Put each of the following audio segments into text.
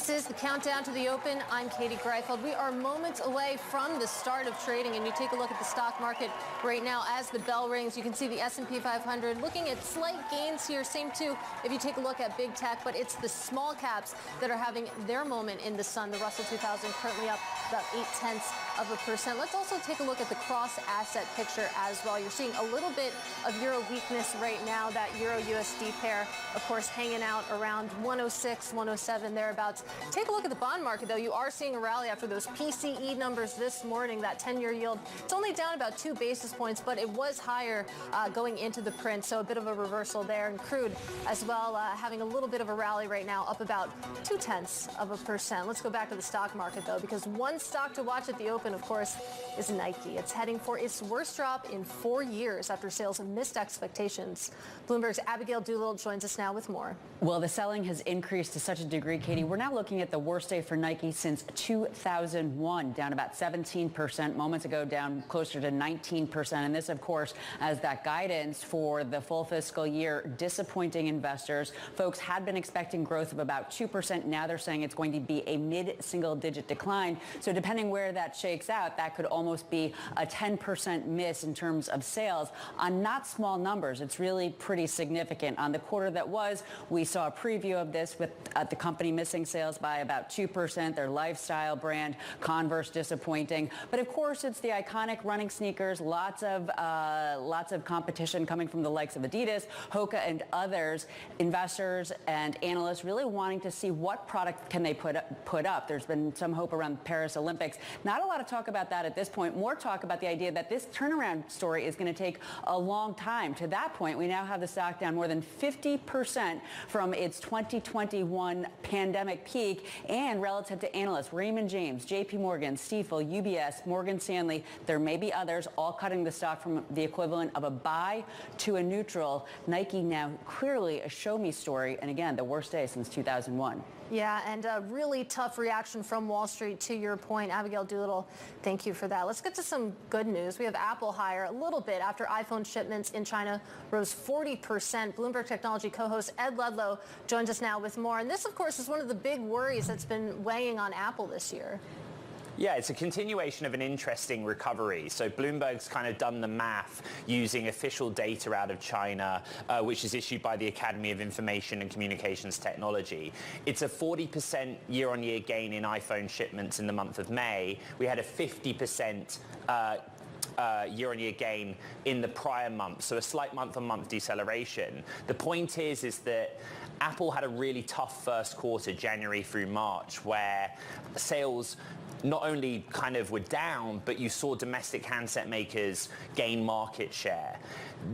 This is the countdown to the open. I'm Katie Greifeld. We are moments away from the start of trading, and you take a look at the stock market right now as the bell rings. You can see the S&P 500 looking at slight gains here. Same too if you take a look at big tech, but it's the small caps that are having their moment in the sun. The Russell 2000 currently up about 0.8%. Let's also take a look at the cross-asset picture as well. You're seeing a little bit of euro weakness right now. That euro-USD pair, of course, hanging out around 106, 107, thereabouts. Take a look at the bond market, though. You are seeing a rally after those PCE numbers this morning. That 10-year yield, it's only down about 2 basis points, but it was higher going into the print, so a bit of a reversal there. And crude as well, having a little bit of a rally right now, up about 0.2%. Let's go back to the stock market, though, because one stock to watch at the open, of course, is Nike. It's heading for its worst drop in 4 years after sales missed expectations. Bloomberg's Abigail Doolittle joins us now with more. Well, the selling has increased to such a degree, Katie. We're now looking at the worst day for Nike since 2001, down about 17%. Moments ago, down closer to 19%. And this, of course, as that guidance for the full fiscal year, disappointing investors. Folks had been expecting growth of about 2%. Now they're saying it's going to be a mid-single-digit decline. So depending where that shakes out, that could almost be a 10% miss in terms of sales on not small numbers. It's really pretty significant. On the quarter that was, we saw a preview of this with the company missing sales by about 2%. Their lifestyle brand, Converse, disappointing. But of course, it's the iconic running sneakers. Lots of competition coming from the likes of Adidas, Hoka, and others. Investors and analysts really wanting to see what product can they put up. There's been some hope around the Paris Olympics. Not a lot of talk about that at this point. More talk about the idea that this turnaround story is going to take a long time. To that point, we now have the stock down more than 50% from its 2021 pandemic peak, and relative to analysts, Raymond James, JP Morgan, Stifel, UBS, Morgan Stanley, there may be others, all cutting the stock from the equivalent of a buy to a neutral. Nike now clearly a show me story, and again, the worst day since 2001. Yeah, and a really tough reaction from Wall Street, to your point. Abigail Doolittle, thank you for that. Let's get to some good news. We have Apple higher a little bit after iPhone shipments in China rose 40%. Bloomberg Technology co-host Ed Ludlow joins us now with more. And this, of course, is one of the big worries that's been weighing on Apple this year. Yeah, it's a continuation of an interesting recovery. So Bloomberg's kind of done the math using official data out of China, which is issued by the Academy of Information and Communications Technology. It's a 40% year-on-year gain in iPhone shipments in the month of May. We had a 50% year-on-year gain in the prior month, so a slight month-on-month deceleration. The point is that Apple had a really tough first quarter, January through March, where sales not only kind of were down, but you saw domestic handset makers gain market share.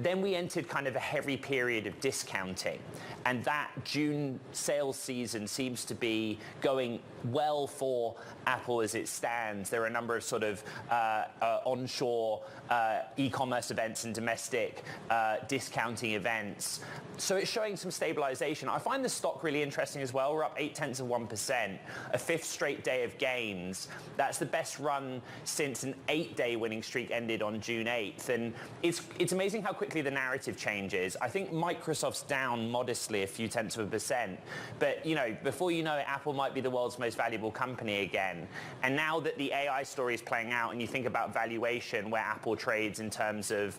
Then we entered kind of a heavy period of discounting, and that June sales season seems to be going well for Apple as it stands. There are a number of sort of onshore e-commerce events and domestic discounting events. So it's showing some stabilization. I find the stock really interesting as well. We're up 0.8%, a fifth straight day of gains. That's the best run since an 8-day winning streak ended on June 8th. And it's amazing how quickly the narrative changes. I think Microsoft's down modestly, a few tenths of a percent. But, you know, before you know it, Apple might be the world's most valuable company again. And now that the AI story is playing out and you think about valuation, where Apple trades in terms of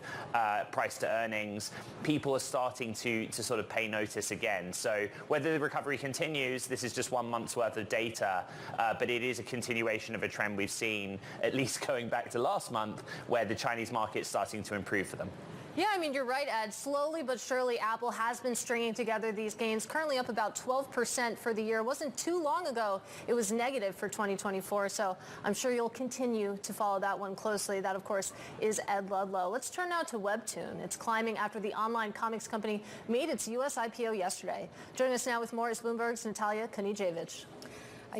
price to earnings, people are starting to sort of pay notice again. So whether the recovery continues, this is just 1 month's worth of data, but it is a continuation of a trend we've seen, at least going back to last month, where the Chinese market's starting to improve for them. Yeah, I mean, you're right, Ed. Slowly but surely, Apple has been stringing together these gains, currently up about 12% for the year. It wasn't too long ago it was negative for 2024, so I'm sure you'll continue to follow that one closely. That, of course, is Ed Ludlow. Let's turn now to Webtoon. It's climbing after the online comics company made its U.S. IPO yesterday. Joining us now with more is Bloomberg's Natalia Konijevic.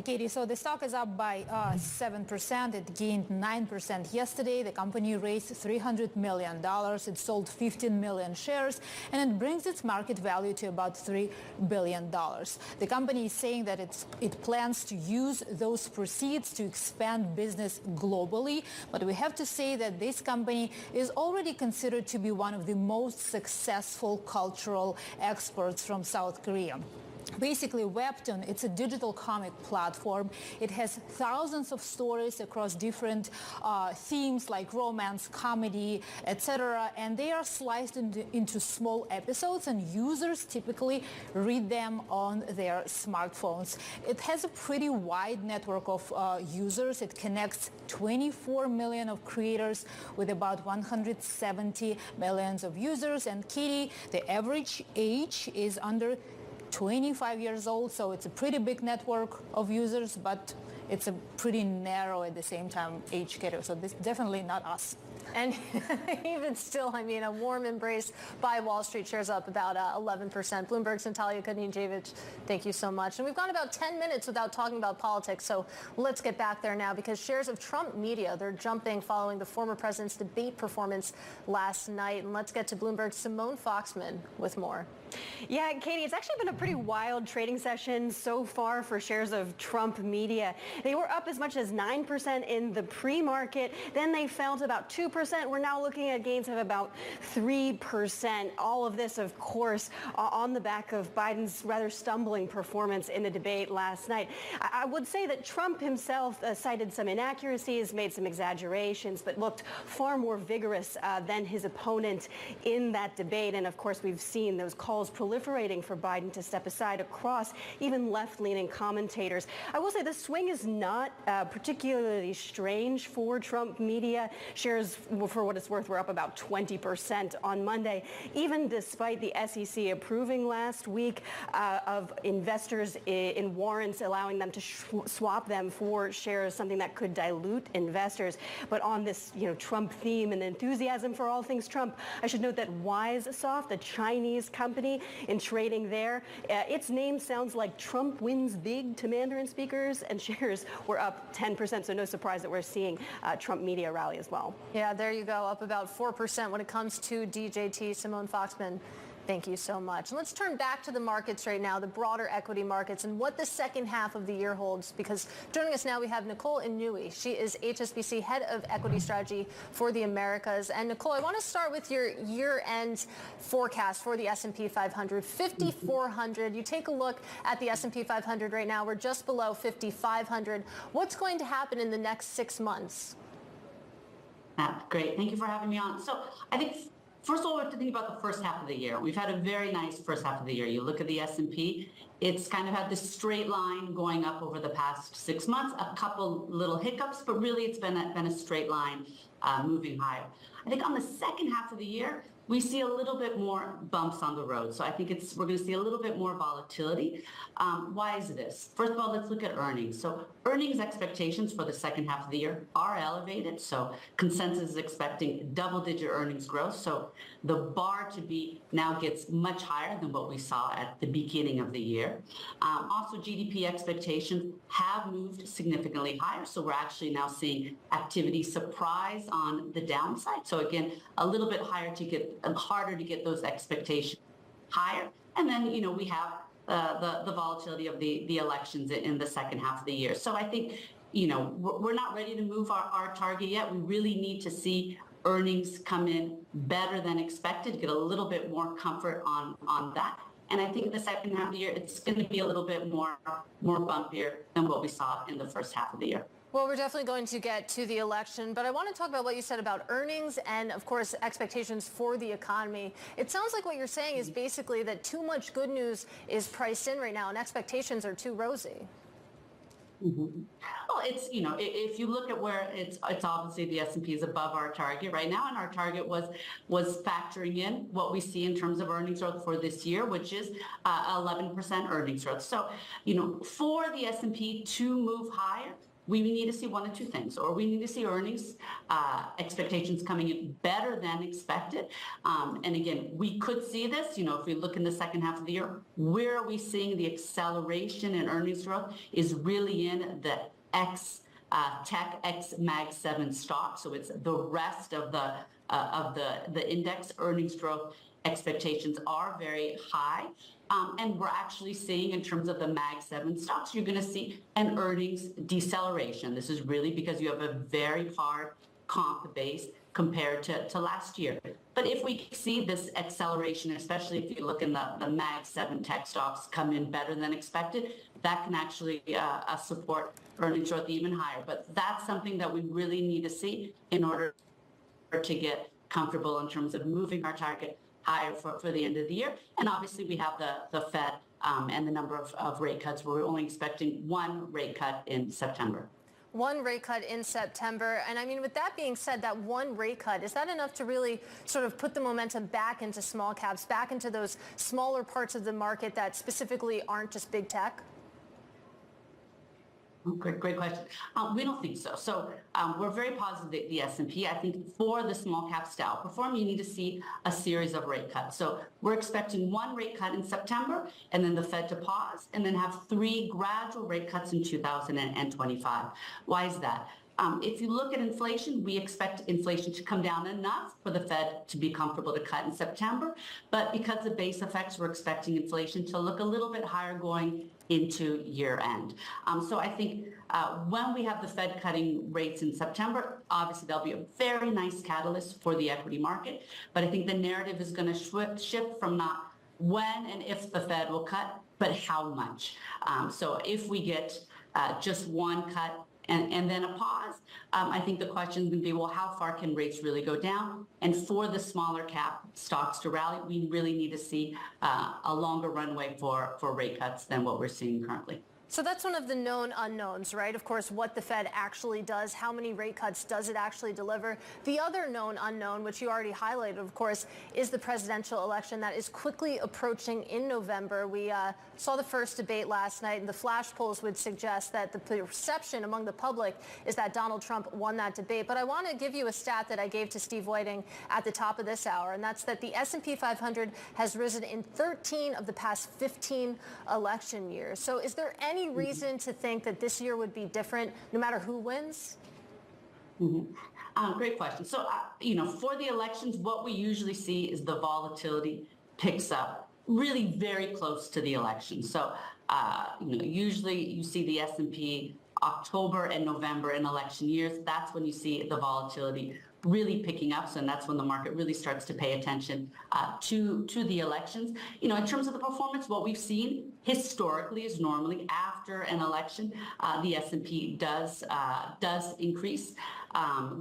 Katie, so the stock is up by 7%. It gained 9% yesterday. The company raised $300 million. It sold 15 million shares, and it brings its market value to about $3 billion. The company is saying that it plans to use those proceeds to expand business globally. But we have to say that this company is already considered to be one of the most successful cultural exports from South Korea. Basically, Webtoon, it's a digital comic platform. It has thousands of stories across different themes like romance, comedy, etc. And they are sliced into small episodes, and users typically read them on their smartphones. It has a pretty wide network of users. It connects 24 million of creators with about 170 millions of users. And Katie, the average age is under 25 years old, so it's a pretty big network of users, but it's a pretty narrow at the same time age category, so this definitely not us. And even still, I mean, a warm embrace by Wall Street, shares up about 11%. Bloomberg's Natalia Kudinjevich, thank you so much. And we've gone about 10 minutes without talking about politics, so let's get back there now, because shares of Trump Media, they're jumping following the former president's debate performance last night. And let's get to Bloomberg's Simone Foxman with more. Yeah, Katie, it's actually been a pretty wild trading session so far for shares of Trump Media. They were up as much as 9% in the pre-market. Then they fell to about 2%. We're now looking at gains of about 3%. All of this, of course, on the back of Biden's rather stumbling performance in the debate last night. I would say that Trump himself cited some inaccuracies, made some exaggerations, but looked far more vigorous than his opponent in that debate. And of course, we've seen those calls proliferating for Biden to step aside across even left-leaning commentators. I will say the swing is not particularly strange for Trump Media. Shares, for what it's worth, were up about 20% on Monday, even despite the SEC approving last week of investors in warrants, allowing them to swap them for shares, something that could dilute investors. But on this, Trump theme and enthusiasm for all things Trump, I should note that WiseSoft, a Chinese company in trading there, its name sounds like Trump wins big to Mandarin speakers, and shares were up 10%. So no surprise that we're seeing Trump Media rally as well. Yeah, there you go, up about 4% when it comes to DJT. Simone Foxman, thank you so much. And let's turn back to the markets right now, the broader equity markets, and what the second half of the year holds. Because joining us now, we have Nicole Inouye. She is HSBC Head of Equity Strategy for the Americas. And Nicole, I want to start with your year-end forecast for the S&P 500, 5,400. You take a look at the S&P 500 right now, we're just below 5,500. What's going to happen in the next 6 months? Great. Thank you for having me on. So I think, first of all, we have to think about the first half of the year. We've had a very nice first half of the year. You look at the S&P, it's kind of had this straight line going up over the past 6 months, a couple little hiccups, but really it's been a straight line moving higher. I think on the second half of the year, we see a little bit more bumps on the road. So I think we're going to see a little bit more volatility. Why is this? First of all, let's look at earnings. So earnings expectations for the second half of the year are elevated. So consensus is expecting double-digit earnings growth. So the bar to beat now gets much higher than what we saw at the beginning of the year. Also, GDP expectations have moved significantly higher. So we're actually now seeing activity surprise on the downside. So again, a little bit harder to get those expectations higher. And then, we have the volatility of the elections in the second half of the year. So I think, we're not ready to move our target yet. We really need to see earnings come in better than expected, get a little bit more comfort on that. And I think the second half of the year, it's going to be a little bit more bumpier than what we saw in the first half of the year. Well, we're definitely going to get to the election, but I want to talk about what you said about earnings and, of course, expectations for the economy. It sounds like what you're saying is basically that too much good news is priced in right now and expectations are too rosy. Mm-hmm. Well, it's, if you look at where it's obviously the S&P is above our target right now, and our target was factoring in what we see in terms of earnings growth for this year, which is 11% earnings growth. So, for the S&P to move higher, we need to see one of two things, or we need to see earnings expectations coming in better than expected. And again, we could see this, if we look in the second half of the year, where are we seeing the acceleration in earnings growth is really in the tech X Mag 7 stock. So it's the rest of the index. Earnings growth expectations are very high. And we're actually seeing, in terms of the Mag 7 stocks, you're going to see an earnings deceleration. This is really because you have a very hard comp base compared to last year. But if we see this acceleration, especially if you look in the Mag 7 tech stocks come in better than expected, that can actually support earnings growth even higher. But that's something that we really need to see in order to get comfortable in terms of moving our target higher for the end of the year. And obviously we have the Fed and the number of rate cuts, where we're only expecting one rate cut in September. One rate cut in September. And I mean, with that being said, that one rate cut, is that enough to really sort of put the momentum back into small caps, back into those smaller parts of the market that specifically aren't just big tech? Great question. We don't think so. So we're very positive that the S&P. I think for the small caps to outperform, you need to see a series of rate cuts. So we're expecting one rate cut in September, and then the Fed to pause, and then have 3 gradual rate cuts in 2025. Why is that? If you look at inflation, we expect inflation to come down enough for the Fed to be comfortable to cut in September. But because of base effects, we're expecting inflation to look a little bit higher going into year end. So I think when we have the Fed cutting rates in September, obviously there'll be a very nice catalyst for the equity market. But I think the narrative is going to shift from not when and if the Fed will cut, but how much. So if we get just one cut and then a pause, I think the question is going to be, well, how far can rates really go down? And for the smaller cap stocks to rally, we really need to see a longer runway for rate cuts than what we're seeing currently. So that's one of the known unknowns, right? Of course, what the Fed actually does, how many rate cuts does it actually deliver? The other known unknown, which you already highlighted, of course, is the presidential election that is quickly approaching in November. We saw the first debate last night, and the flash polls would suggest that the perception among the public is that Donald Trump won that debate. But I want to give you a stat that I gave to Steve Whiting at the top of this hour, and that's that the S&P 500 has risen in 13 of the past 15 election years. So is there any reason to think that this year would be different no matter who wins? Great question. So, for the elections, what we usually see is the volatility picks up really very close to the election. So, usually you see the S&P October and November in election years. That's when you see the volatility really picking up. So, and that's when the market really starts to pay attention to the elections. In terms of the performance, what we've seen historically is normally after an election, the S&P does increase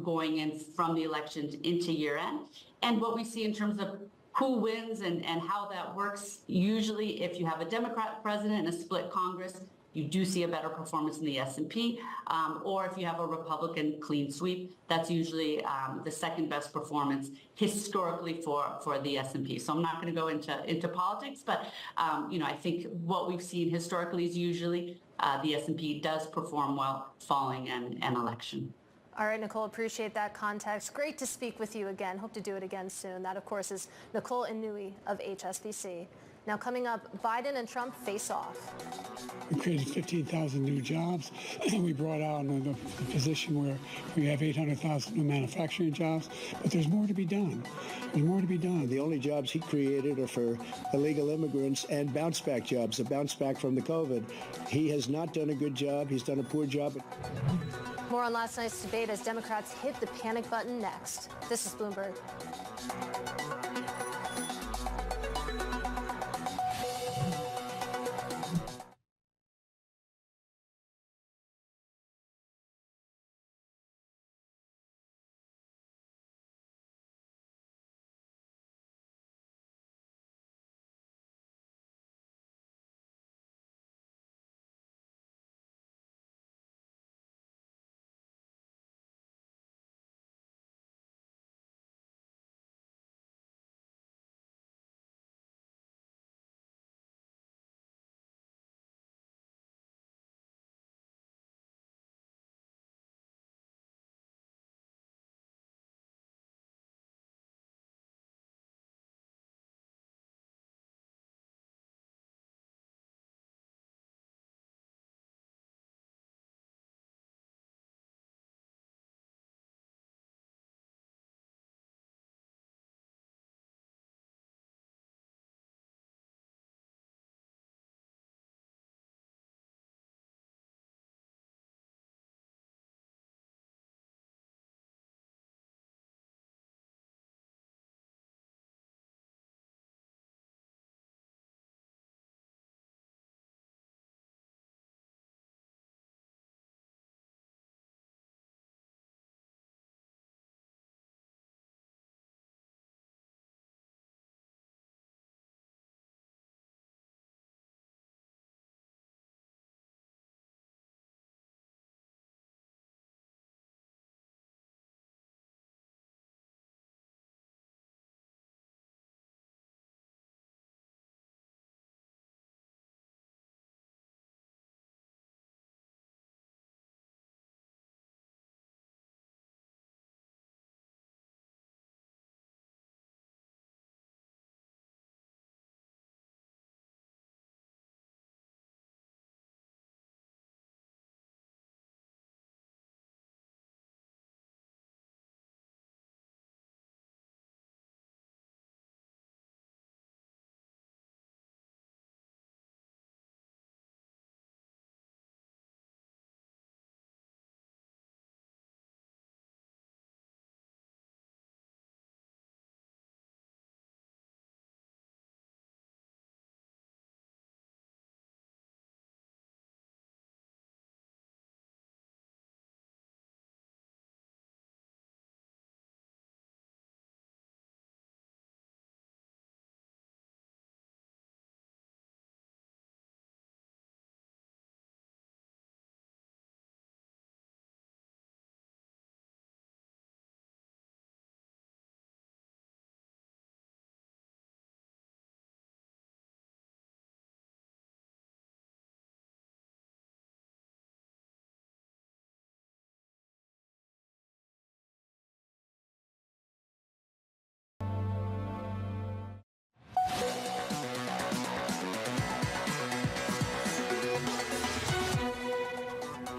going in from the elections into year end. And what we see in terms of who wins and how that works, usually if you have a Democrat president and a split Congress, you do see a better performance in the S&P, or if you have a Republican clean sweep, that's usually the second best performance historically for the S&P. So I'm not going to go into politics, but I think what we've seen historically is usually the S&P does perform well following an election. All right, Nicole, appreciate that context. Great to speak with you again. Hope to do it again soon. That, of course, is Nicole Inouye of HSBC. Now coming up, Biden and Trump face off. We created 15,000 new jobs. We brought out the position where we have 800,000 new manufacturing jobs, but there's more to be done. There's more to be done. The only jobs he created are for illegal immigrants and bounce back jobs, a bounce back from the COVID. He has not done a good job. He's done a poor job. More on last night's debate as Democrats hit the panic button next. This is Bloomberg.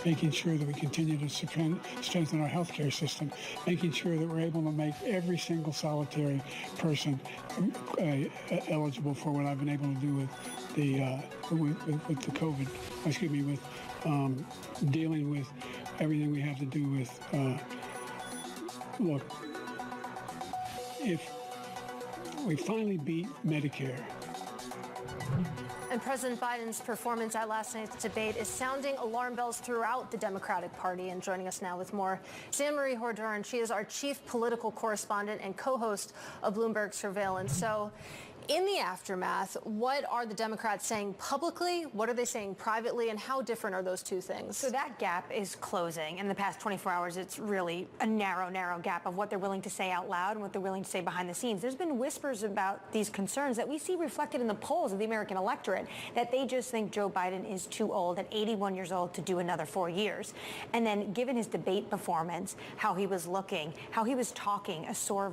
making sure that we continue to strengthen our healthcare system, making sure that we're able to make every single solitary person eligible for what I've been able to do with the COVID, with dealing with everything we have to do with, look, if we finally beat Medicare. And President Biden's performance at last night's debate is sounding alarm bells throughout the Democratic Party. And joining us now with more, Anne-Marie Horduran. She is our chief political correspondent and co-host of Bloomberg Surveillance. So in the aftermath, what are the Democrats saying publicly? What are they saying privately? And how different are those two things? So that gap is closing. In the past 24 hours, it's really a narrow gap of what they're willing to say out loud and what they're willing to say behind the scenes. There's been whispers about these concerns that we see reflected in the polls of the American electorate, that they just think Joe Biden is too old, at 81 years old, to do another 4 years. And then given his debate performance, how he was looking, how he was talking, a sore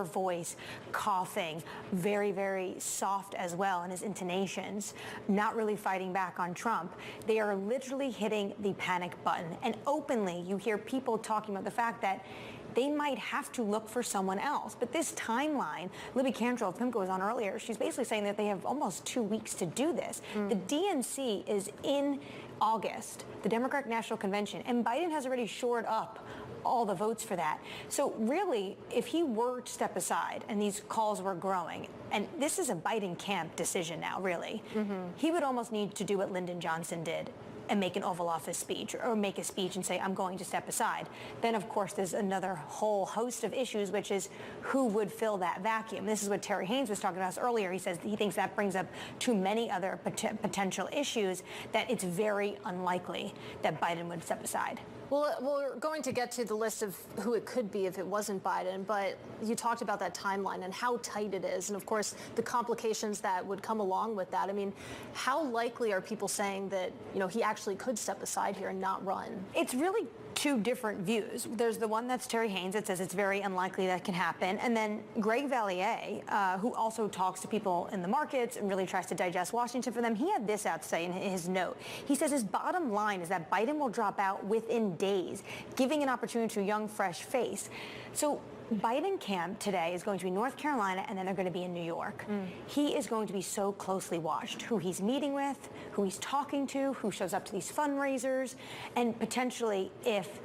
voice, coughing, very soft as well in his intonations, not really fighting back on Trump. They are literally hitting the panic button. And openly, you hear people talking about the fact that they might have to look for someone else. But this timeline, Libby Cantrell of PIMCO was on earlier, she's basically saying that they have almost 2 weeks to do this. The DNC is in August, the Democratic National Convention, and Biden has already shored up all the votes for that. So really, if he were to step aside and these calls were growing, and this is a Biden camp decision now, really, he would almost need to do what Lyndon Johnson did and make an Oval Office speech, or make a speech and say, I'm going to step aside. Then, of course, there's another whole host of issues, which is who would fill that vacuum. This is what Terry Haynes was talking about earlier. He says he thinks that brings up too many other potential issues, that it's very unlikely that Biden would step aside. Well, we're going to get to the list of who it could be if it wasn't Biden, but you talked about that timeline and how tight it is, and of course the complications that would come along with that. I mean, how likely are people saying that, he actually could step aside here and not run? It's really two different views. There's the one that's Terry Haynes that says it's very unlikely that can happen. And then Greg Valliere, who also talks to people in the markets and really tries to digest Washington for them, he had this out to say in his note. He says his bottom line is that Biden will drop out within days, giving an opportunity to a young, fresh face. So Biden camp today is going to be North Carolina, and then they're going to be in New York. He is going to be so closely watched, who he's meeting with, who he's talking to, who shows up to these fundraisers, and potentially if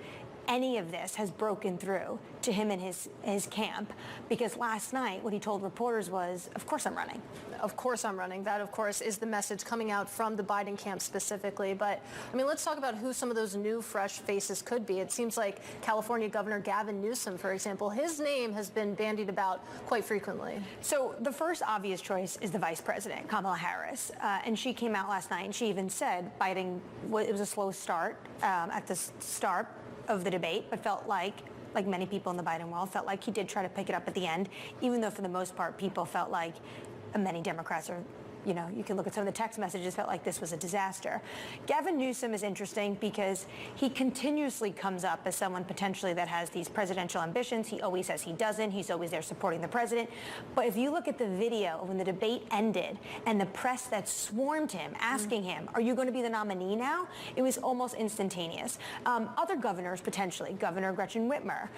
any of this has broken through to him and his camp. Because last night what he told reporters was, of course I'm running. Of course I'm running. That, of course, is the message coming out from the Biden camp specifically. But, let's talk about who some of those new, fresh faces could be. It seems like California Governor Gavin Newsom, for example, his name has been bandied about quite frequently. So the first obvious choice is the vice president, Kamala Harris. And she came out last night and she even said Biden, it was a slow start at the start of the debate, but felt like many people in the Biden world, felt like he did try to pick it up at the end, even though for the most part people felt like many Democrats are, you can look at some of the text messages, felt like this was a disaster. Gavin Newsom is interesting because he continuously comes up as someone potentially that has these presidential ambitions. He always says he doesn't. He's always there supporting the president. But if you look at the video of when the debate ended and the press that swarmed him, asking him, are you going to be the nominee now? It was almost instantaneous. Other governors, potentially, Governor Gretchen Whitmer,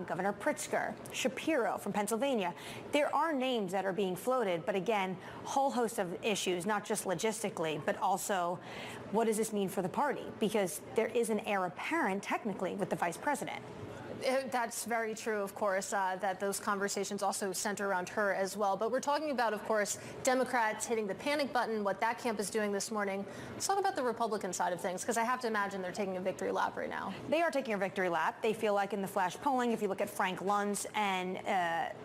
Governor Pritzker, Shapiro from Pennsylvania, there are names that are being floated, but again, whole host of issues, not just logistically, but also what does this mean for the party? Because there is an heir apparent, technically, with the vice president. That's very true, of course, that those conversations also center around her as well. But we're talking about, of course, Democrats hitting the panic button, what that camp is doing this morning. Let's talk about the Republican side of things, because I have to imagine they're taking a victory lap right now. They are taking a victory lap. They feel like in the flash polling, if you look at Frank Luntz and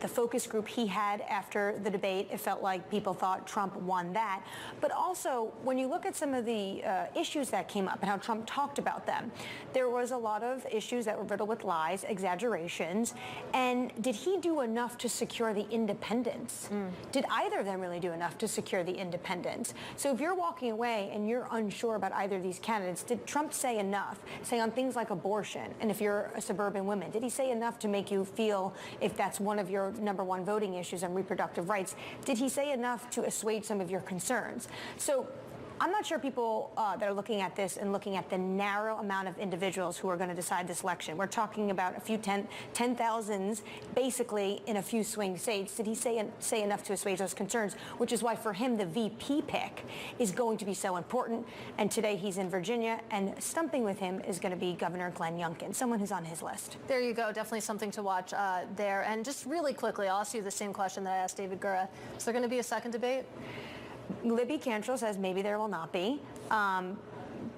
the focus group he had after the debate, it felt like people thought Trump won that. But also, when you look at some of the issues that came up and how Trump talked about them, there was a lot of issues that were riddled with lies, exaggerations. And did he do enough to secure the independents? Did either of them really do enough to secure the independents? So if you're walking away and you're unsure about either of these candidates, did Trump say enough, say on things like abortion, and if you're a suburban woman, did he say enough to make you feel, if that's one of your number one voting issues on reproductive rights, did he say enough to assuage some of your concerns? So I'm not sure people that are looking at this and looking at the narrow amount of individuals who are going to decide this election. We're talking about a few 10,000s basically in a few swing states. Did he say enough to assuage those concerns? Which is why for him the VP pick is going to be so important. And today he's in Virginia, and stumping with him is going to be Governor Glenn Youngkin, someone who's on his list. There you go. Definitely something to watch there. And just really quickly, I'll ask you the same question that I asked David Gura. Is there going to be a second debate? Libby Cantrell says maybe there will not be.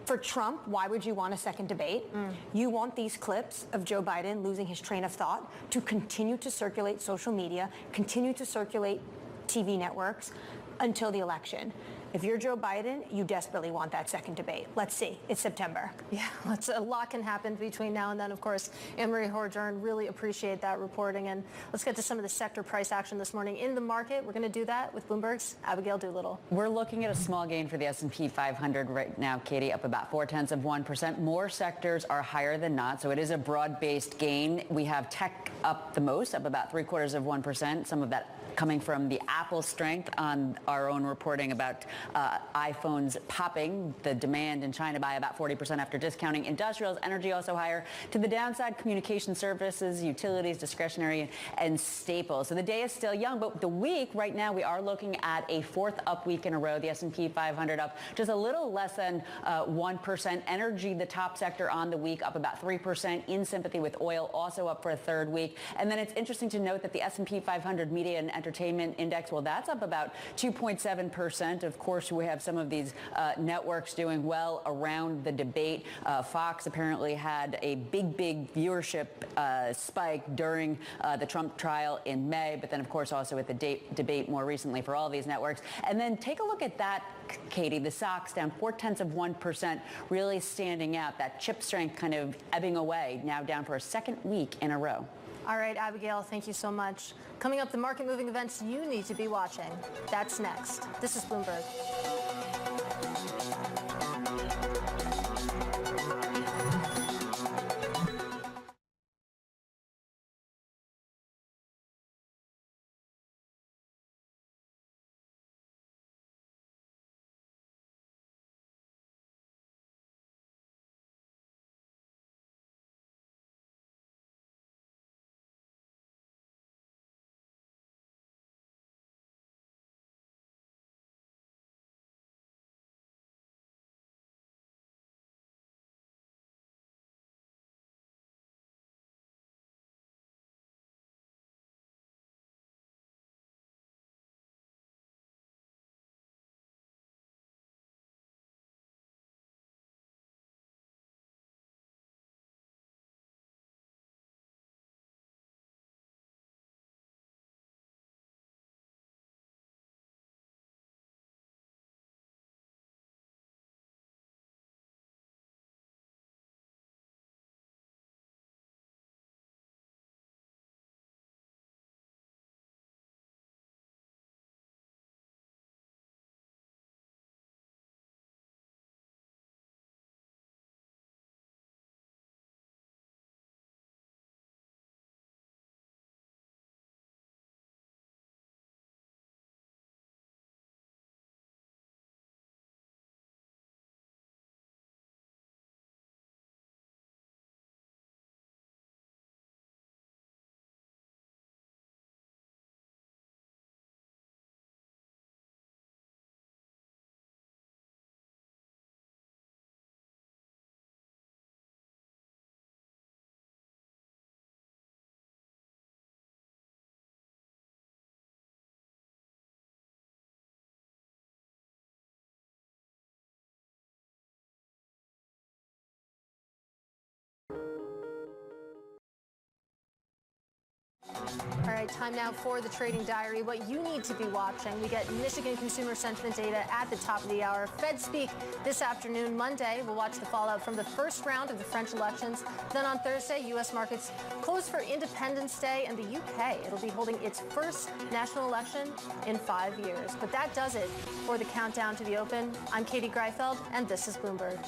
For Trump, why would you want a second debate? You want these clips of Joe Biden losing his train of thought to continue to circulate social media, continue to circulate TV networks until the election. If you're Joe Biden, you desperately want that second debate. Let's see. It's September. Yeah, a lot can happen between now and then. Of course, Anne-Marie Horjern, really appreciate that reporting. And let's get to some of the sector price action this morning in the market. We're going to do that with Bloomberg's Abigail Doolittle. We're looking at a small gain for the S&P 500 right now, Katie, up about 0.4%. More sectors are higher than not, so it is a broad-based gain. We have tech up the most, up about 0.75%. Some of that coming from the Apple strength on our own reporting about iPhones popping, the demand in China by about 40% after discounting. Industrials, energy also higher. To the downside, communication services, utilities, discretionary, and staples. So the day is still young, but the week right now we are looking at a fourth up week in a row. The S&P 500 up just a little less than 1%. Energy, the top sector on the week, up about 3%, in sympathy with oil, also up for a third week. And then it's interesting to note that the S&P 500 media and entertainment index, well, that's up about 2.7%. Of course, we have some of these networks doing well around the debate. Fox apparently had a big viewership spike during the Trump trial in May, but then, of course, also with the debate more recently for all of these networks. And then take a look at that, Katie. The stocks down 0.4%, really standing out. That chip strength kind of ebbing away, now down for a second week in a row. All right, Abigail, thank you so much. Coming up, the market-moving events you need to be watching. That's next. This is Bloomberg. All right, time now for the trading diary. What you need to be watching. We get Michigan consumer sentiment data at the top of the hour. Fed speak this afternoon. Monday, we'll watch the fallout from the first round of the French elections. Then on Thursday, U.S. markets close for Independence Day, and the U.K. It'll be holding its first national election in 5 years. But that does it for the countdown to the open. I'm Katie Greifeld, and this is Bloomberg.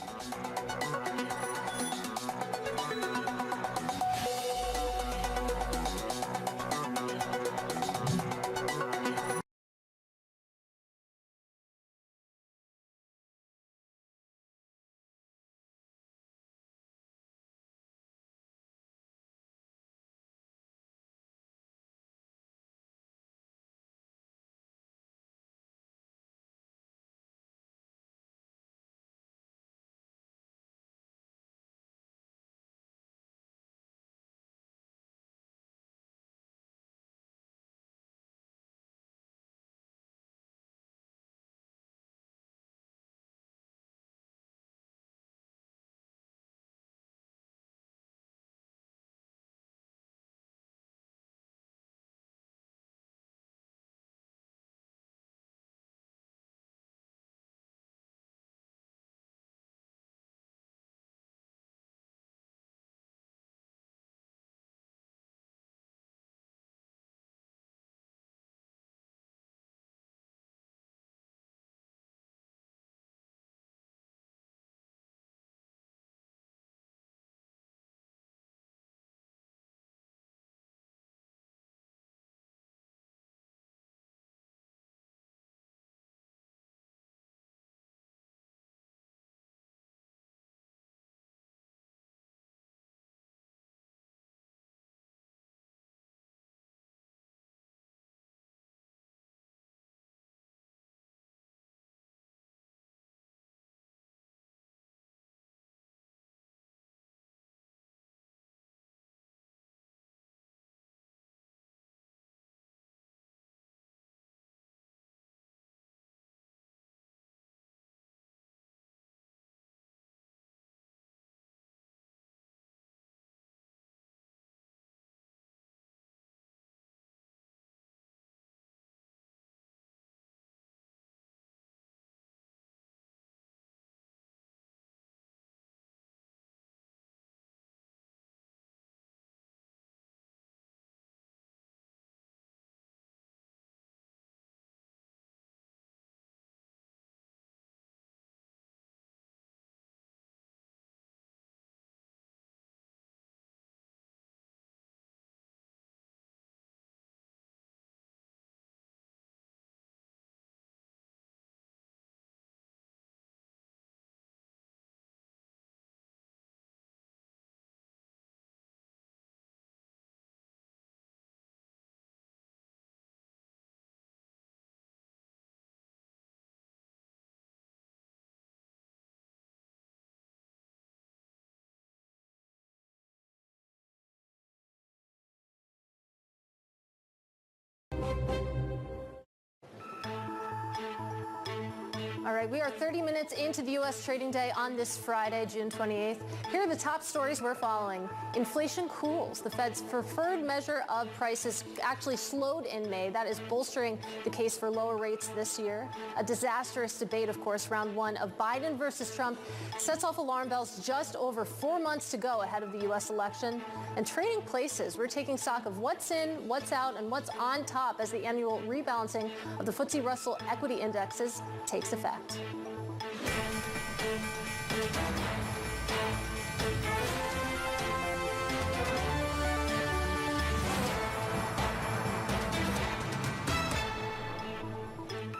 right, we are 30 minutes into the U.S. trading day on this Friday, June 28th. Here are the top stories we're following. Inflation cools. The Fed's preferred measure of prices actually slowed in May. That is bolstering the case for lower rates this year. A disastrous debate, of course, round one of Biden versus Trump sets off alarm bells just over 4 months to go ahead of the U.S. election. And trading places, we're taking stock of what's in, what's out, and what's on top as the annual rebalancing of the FTSE Russell equity indexes takes effect.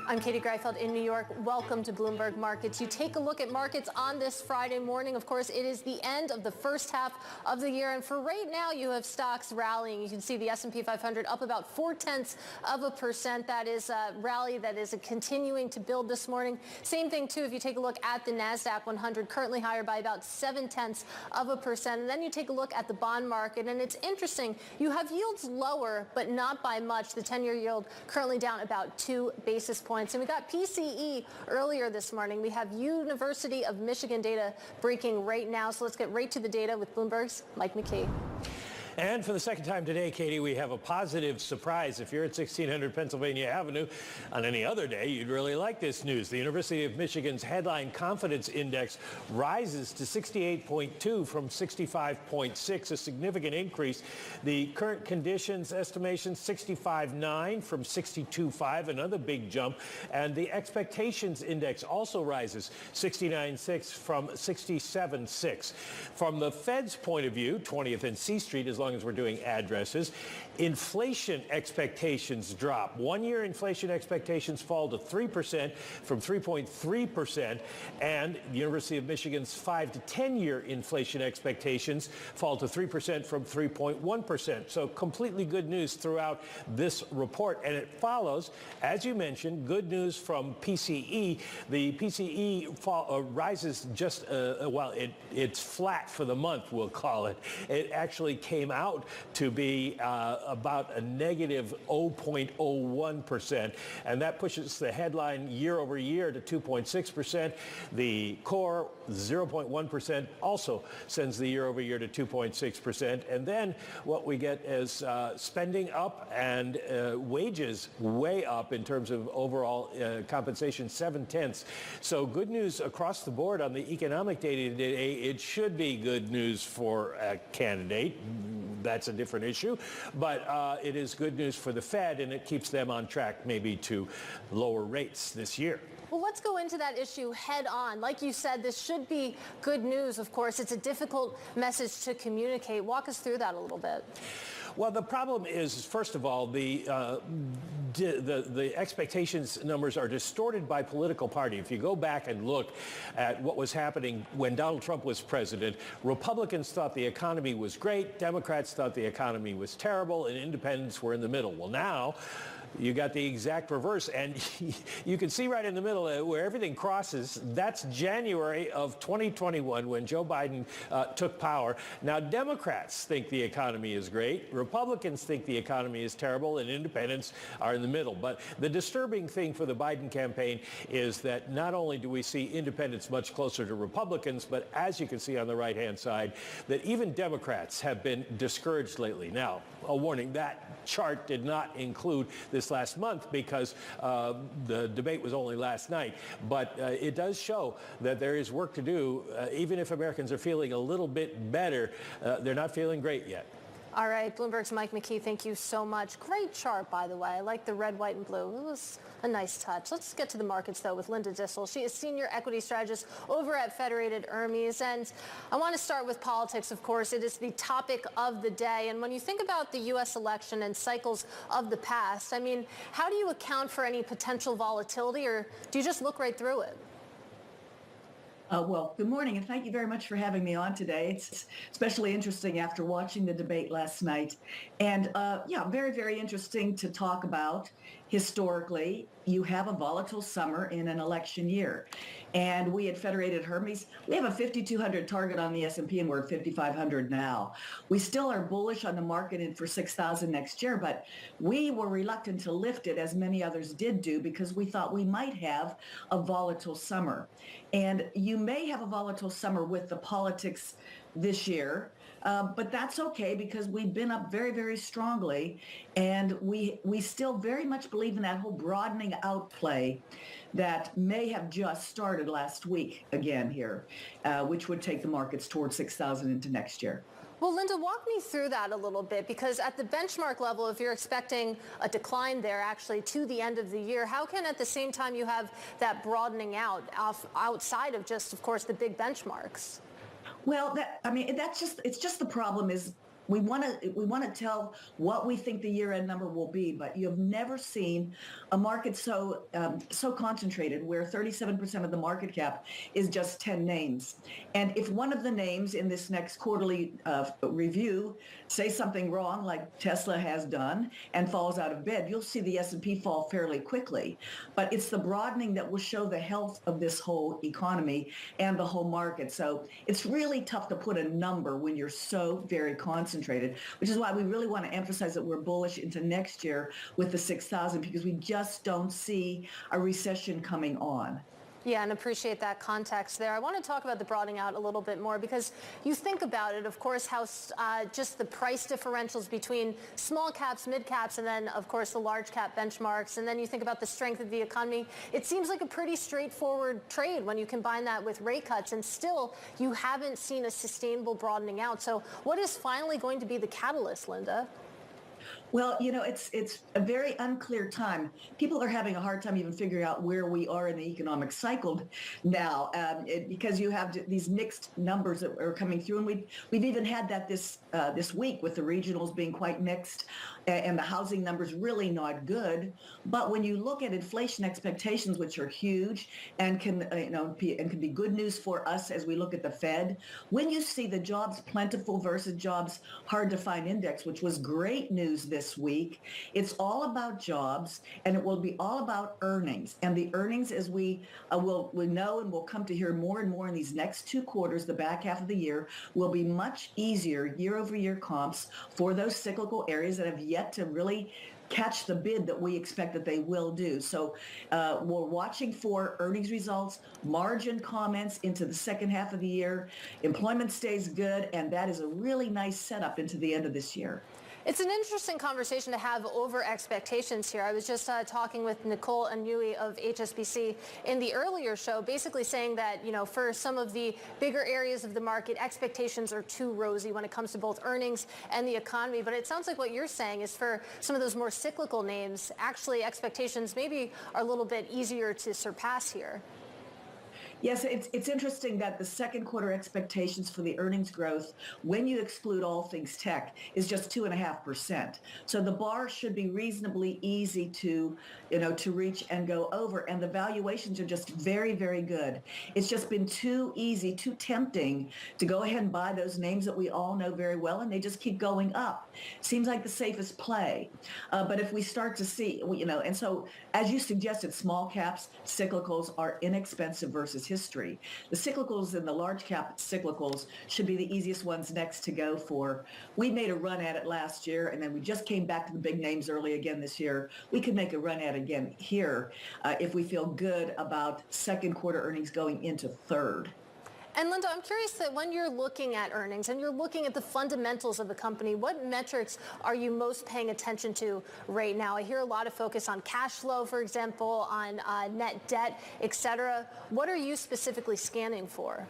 I'm Katie Greifeld in New York. Welcome to Bloomberg Markets. You take a look at markets on this Friday morning. Of course, it is the end of the first half of the year. And for right now, you have stocks rallying. You can see the S&P 500 up about 0.4%. That is a rally that is continuing to build this morning. Same thing, too, if you take a look at the NASDAQ 100, currently higher by about 0.7%. And then you take a look at the bond market. And it's interesting. You have yields lower, but not by much. The 10-year yield currently down about 2 basis points. And we got PCE earlier this morning. We have University of Michigan data breaking right now. So let's get right to the data with Bloomberg's Mike McKee. And for the second time today, Katie, we have a positive surprise. If you're at 1600 Pennsylvania Avenue on any other day, you'd really like this news. The University of Michigan's headline confidence index rises to 68.2 from 65.6, a significant increase. The current conditions estimation 65.9 from 62.5, another big jump. And the expectations index also rises 69.6 from 67.6. From the Fed's point of view, 20th and C Street, as long as we're doing addresses, inflation expectations drop. 1-year inflation expectations fall to 3% from 3.3%, and the University of Michigan's 5 to 10-year inflation expectations fall to 3% from 3.1%. So completely good news throughout this report. And it follows, as you mentioned, good news from PCE. The PCE rises just, it's flat for the month, we'll call it. It actually came out to be about a negative 0.01%, and that pushes the headline year over year to 2.6%. The core 0.1% also sends the year over year to 2.6%. And then what we get is spending up and wages way up in terms of overall compensation, 0.7. So good news across the board on the economic data today. It should be good news for a candidate. That's a different issue, but it is good news for the Fed, and it keeps them on track maybe to lower rates this year. Well, let's go into that issue head on. Like you said, this should be good news, of course. It's a difficult message to communicate. Walk us through that a little bit. Well, the problem is, first of all, the expectations numbers are distorted by political party. If you go back and look at what was happening when Donald Trump was president, Republicans thought the economy was great, Democrats thought the economy was terrible, and independents were in the middle. Well, now you got the exact reverse, and you can see right in the middle where everything crosses. That's January of 2021 when Joe Biden took power. Now, Democrats think the economy is great, Republicans think the economy is terrible, and independents are in the middle. But the disturbing thing for the Biden campaign is that not only do we see independents much closer to Republicans, but as you can see on the right-hand side, that even Democrats have been discouraged lately. Now, a warning, that chart did not include this last month because the debate was only last night. But it does show that there is work to do. Even if Americans are feeling a little bit better, they're not feeling great yet. All right, Bloomberg's Mike McKee, thank you so much. Great chart, by the way. I like the red, white, and blue. It was a nice touch. Let's get to the markets, though, with Linda Dissel. She is senior equity strategist over at Federated Hermes. And I want to start with politics, of course. It is the topic of the day. And when you think about the U.S. election and cycles of the past, I mean, how do you account for any potential volatility, or do you just look right through it? Well, good morning, and thank you very much for having me on today. It's especially interesting after watching the debate last night. And yeah, very, very interesting to talk about historically. you have a volatile summer in an election year. And we at Federated Hermes, we have a 5,200 target on the S&P, and we're at 5,500 now. We still are bullish on the market and for 6,000 next year, but we were reluctant to lift it as many others did do because we thought we might have a volatile summer. And you may have a volatile summer with the politics this year, but that's okay because we've been up very, very strongly, and we still very much believe in that whole broadening out play that may have just started last week again here, which would take the markets towards 6,000 into next year. Well, Linda, walk me through that a little bit, because at the benchmark level, if you're expecting a decline there actually to the end of the year, how can at the same time you have that broadening out outside of just, of course, the big benchmarks? Well, it's just the problem is we want to tell what we think the year-end number will be, but you have never seen a market so concentrated where 37% of the market cap is just 10 names. And if one of the names in this next quarterly review say something wrong, like Tesla has done, and falls out of bed, you'll see the S&P fall fairly quickly. But it's the broadening that will show the health of this whole economy and the whole market. So it's really tough to put a number when you're so very concentrated, which is why we really want to emphasize that we're bullish into next year with the 6,000, because we just don't see a recession coming on. Yeah, and appreciate that context there. I want to talk about the broadening out a little bit more, because you think about it, of course, how just the price differentials between small caps, mid caps, and then, of course, the large cap benchmarks. And then you think about the strength of the economy. It seems like a pretty straightforward trade when you combine that with rate cuts, and still you haven't seen a sustainable broadening out. So what is finally going to be the catalyst, Linda? Well, it's a very unclear time. People are having a hard time even figuring out where we are in the economic cycle now, because you have these mixed numbers that are coming through, and we've even had that this week with the regionals being quite mixed, and the housing numbers really not good. But when you look at inflation expectations, which are huge and can be good news for us as we look at the Fed, when you see the jobs plentiful versus jobs hard to find index, which was great news this week, it's all about jobs, and it will be all about earnings. And the earnings, as we know and will come to hear more and more in these next 2 quarters, the back half of the year, will be much easier year-over-year comps for those cyclical areas that have yet to really catch the bid that we expect that they will do. So we're watching for earnings results, margin comments into the second half of the year. Employment stays good, and that is a really nice setup into the end of this year. It's an interesting conversation to have over expectations here. I was just talking with Nicole Anui of HSBC in the earlier show, basically saying that, for some of the bigger areas of the market, expectations are too rosy when it comes to both earnings and the economy. But it sounds like what you're saying is for some of those more cyclical names, actually expectations maybe are a little bit easier to surpass here. Yes, it's interesting that the second quarter expectations for the earnings growth, when you exclude all things tech, is just 2.5%. So the bar should be reasonably easy to reach and go over, and the valuations are just very, very good. It's just been too easy, too tempting to go ahead and buy those names that we all know very well, and they just keep going up. Seems like the safest play. But if we start to see, and so as you suggested, small caps, cyclicals are inexpensive versus history. The cyclicals and the large cap cyclicals should be the easiest ones next to go for. We made a run at it last year, and then we just came back to the big names early again this year. We could make a run at it again here if we feel good about second quarter earnings going into third. And Linda, I'm curious that when you're looking at earnings and you're looking at the fundamentals of the company, what metrics are you most paying attention to right now? I hear a lot of focus on cash flow, for example, on net debt, et cetera. What are you specifically scanning for?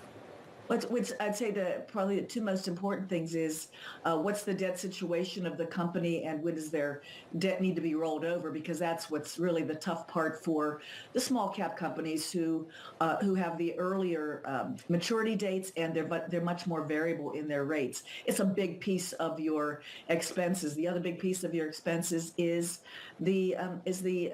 Which I'd say probably the two most important things is what's the debt situation of the company, and when does their debt need to be rolled over, because that's what's really the tough part for the small cap companies who have the earlier maturity dates, and they're much more variable in their rates. It's a big piece of your expenses. The other big piece of your expenses is the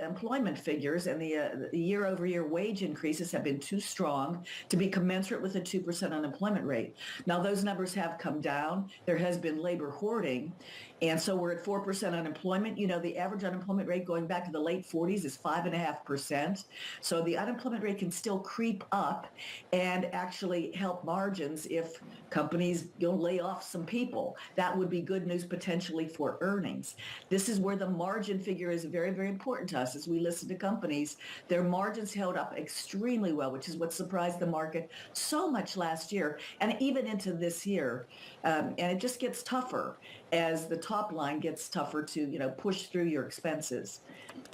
employment figures, and the year-over-year wage increases have been too strong to be commensurate with a 2% unemployment rate. Now, those numbers have come down. There has been labor hoarding, And so we're at 4% unemployment. You know, the average unemployment rate going back to the late 40s is 5.5%. So the unemployment rate can still creep up and actually help margins if companies lay off some people. That would be good news potentially for earnings. This is where the margin figure is very, very important to us as we listen to companies. Their margins held up extremely well, which is what surprised the market so much last year and even into this year. And it just gets tougher as the top line gets tougher to, you know, push through your expenses.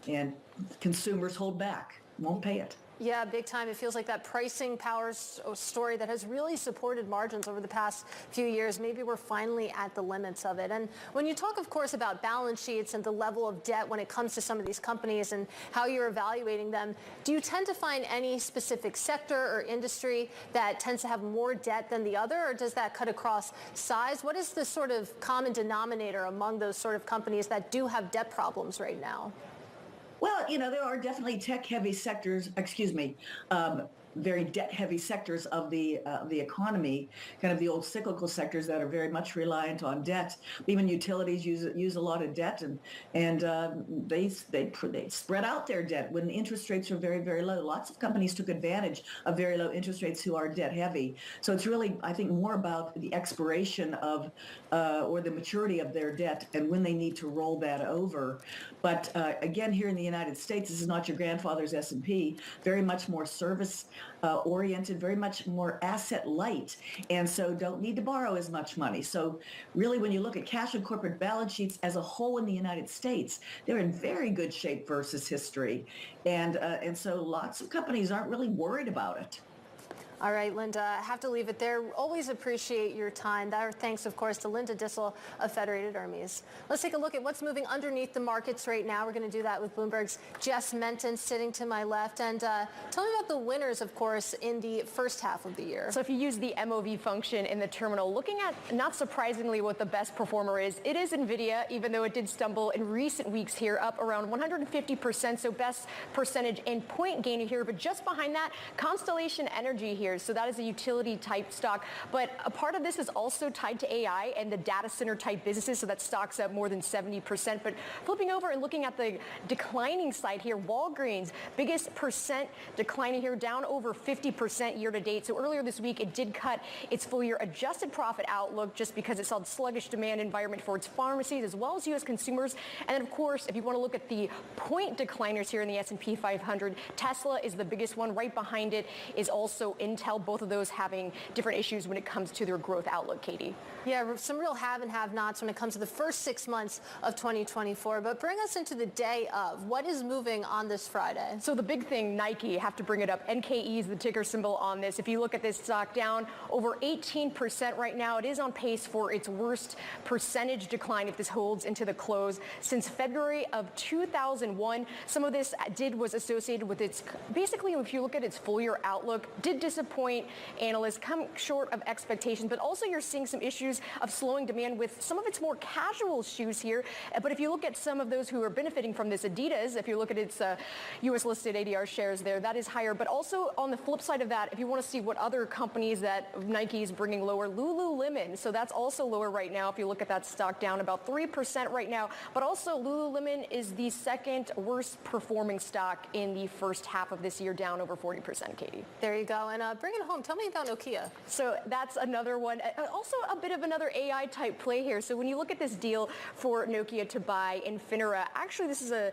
And consumers hold back, won't pay it. Yeah, big time. It feels like that pricing power story that has really supported margins over the past few years. Maybe we're finally at the limits of it. And when you talk, of course, about balance sheets and the level of debt when it comes to some of these companies and how you're evaluating them, do you tend to find any specific sector or industry that tends to have more debt than the other, or does that cut across size? What is the sort of common denominator among those sort of companies that do have debt problems right now? Well, you know, there are definitely tech-heavy sectors, very debt-heavy sectors of the economy, kind of the old cyclical sectors that are very much reliant on debt. Even utilities use a lot of debt, and they spread out their debt when interest rates are very, very low. Lots of companies took advantage of very low interest rates who are debt-heavy. So it's really, I think, more about the expiration of or the maturity of their debt and when they need to roll that over. But again, here in the United States, this is not your grandfather's S&P. Very much more service oriented, very much more asset light, and so don't need to borrow as much money. So really, when you look at cash and corporate balance sheets as a whole in the United States, they're in very good shape versus history, and so lots of companies aren't really worried about it. All right, Linda, I have to leave it there. Always appreciate your time. Our thanks, of course, to Linda Dissel of Federated Hermes. Let's take a look at what's moving underneath the markets right now. We're going to do that with Bloomberg's Jess Menton sitting to my left. And tell me about the winners, of course, in the first half of the year. So if you use the MOV function in the terminal, looking at, not surprisingly, what the best performer is, it is NVIDIA, even though it did stumble in recent weeks here, up around 150%, so best percentage and point gainer here. But just behind that, Constellation Energy here. So that is a utility type stock. But a part of this is also tied to AI and the data center type businesses. So that stock's up more than 70%. But flipping over and looking at the declining side here, Walgreens, biggest percent declining here, down over 50% year to date. So earlier this week, it did cut its full year adjusted profit outlook just because it saw a sluggish demand environment for its pharmacies as well as U.S. consumers. And then, of course, if you want to look at the point decliners here in the S&P 500, Tesla is the biggest one. Right behind it is also Intel. Both of those having different issues when it comes to their growth outlook, Katie. Yeah, some real have and have-nots when it comes to the first 6 months of 2024. But bring us into the day of. What is moving on this Friday? So the big thing, Nike, have to bring it up. NKE is the ticker symbol on this. If you look at this stock, down over 18% right now. It is on pace for its worst percentage decline if this holds into the close since February of 2001. Some of this was associated with its, basically, if you look at its full year outlook, did disappoint analysts, come short of expectations, but also you're seeing some issues of slowing demand with some of its more casual shoes here. But if you look at some of those who are benefiting from this, Adidas, if you look at its U.S. listed ADR shares there, that is higher. But also on the flip side of that, if you want to see what other companies that Nike is bringing lower, Lululemon. So that's also lower right now. If you look at that stock, down about 3% right now. But also Lululemon is the second worst performing stock in the first half of this year, down over 40%, Katie. There you go. And bring it home. Tell me about Nokia. So that's another one. Also a bit of another AI type play here. So when you look at this deal for Nokia to buy Infinera, actually this is a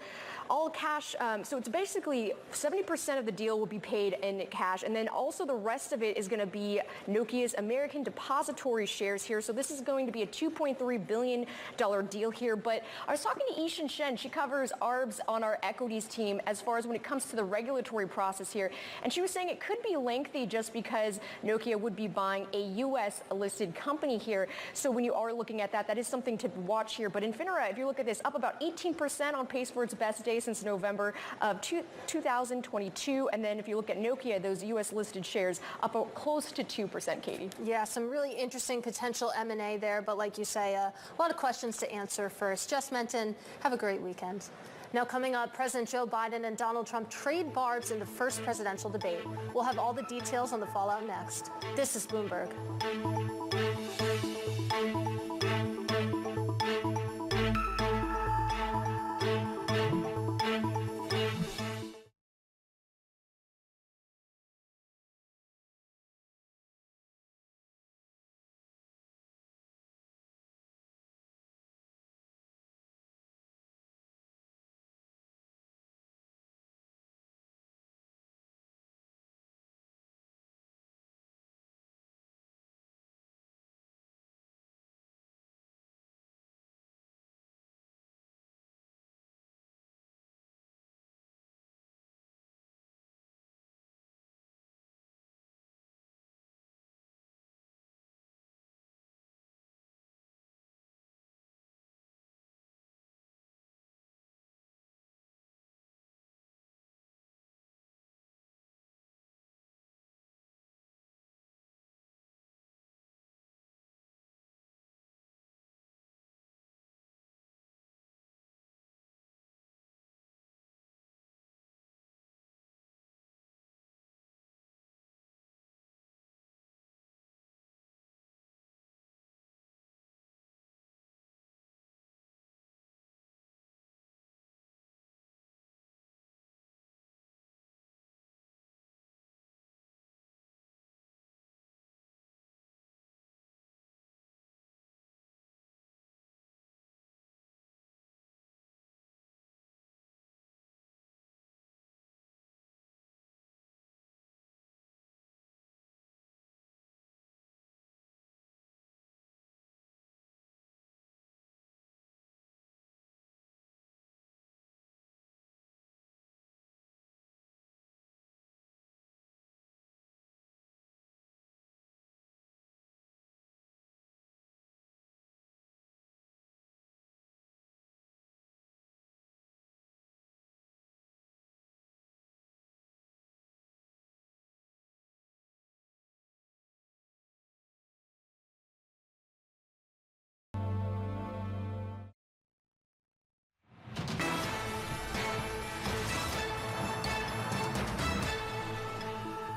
all cash. So it's basically 70% of the deal will be paid in cash. And then also the rest of it is going to be Nokia's American depository shares here. So this is going to be a $2.3 billion deal here. But I was talking to Yishin Shen. She covers ARBs on our equities team as far as when it comes to the regulatory process here. And she was saying it could be lengthy just because Nokia would be buying a U.S. listed company here. So when you are looking at that, that is something to watch here. But Infinera, if you look at this, up about 18% on pace for its best day since November of 2022. And then if you look at Nokia, those U.S. listed shares up close to 2%, Katie. Yeah, some really interesting potential M&A there. But like you say, a lot of questions to answer first. Jess Menton, have a great weekend. Now coming up, President Joe Biden and Donald Trump trade barbs in the first presidential debate. We'll have all the details on the fallout next. This is Bloomberg.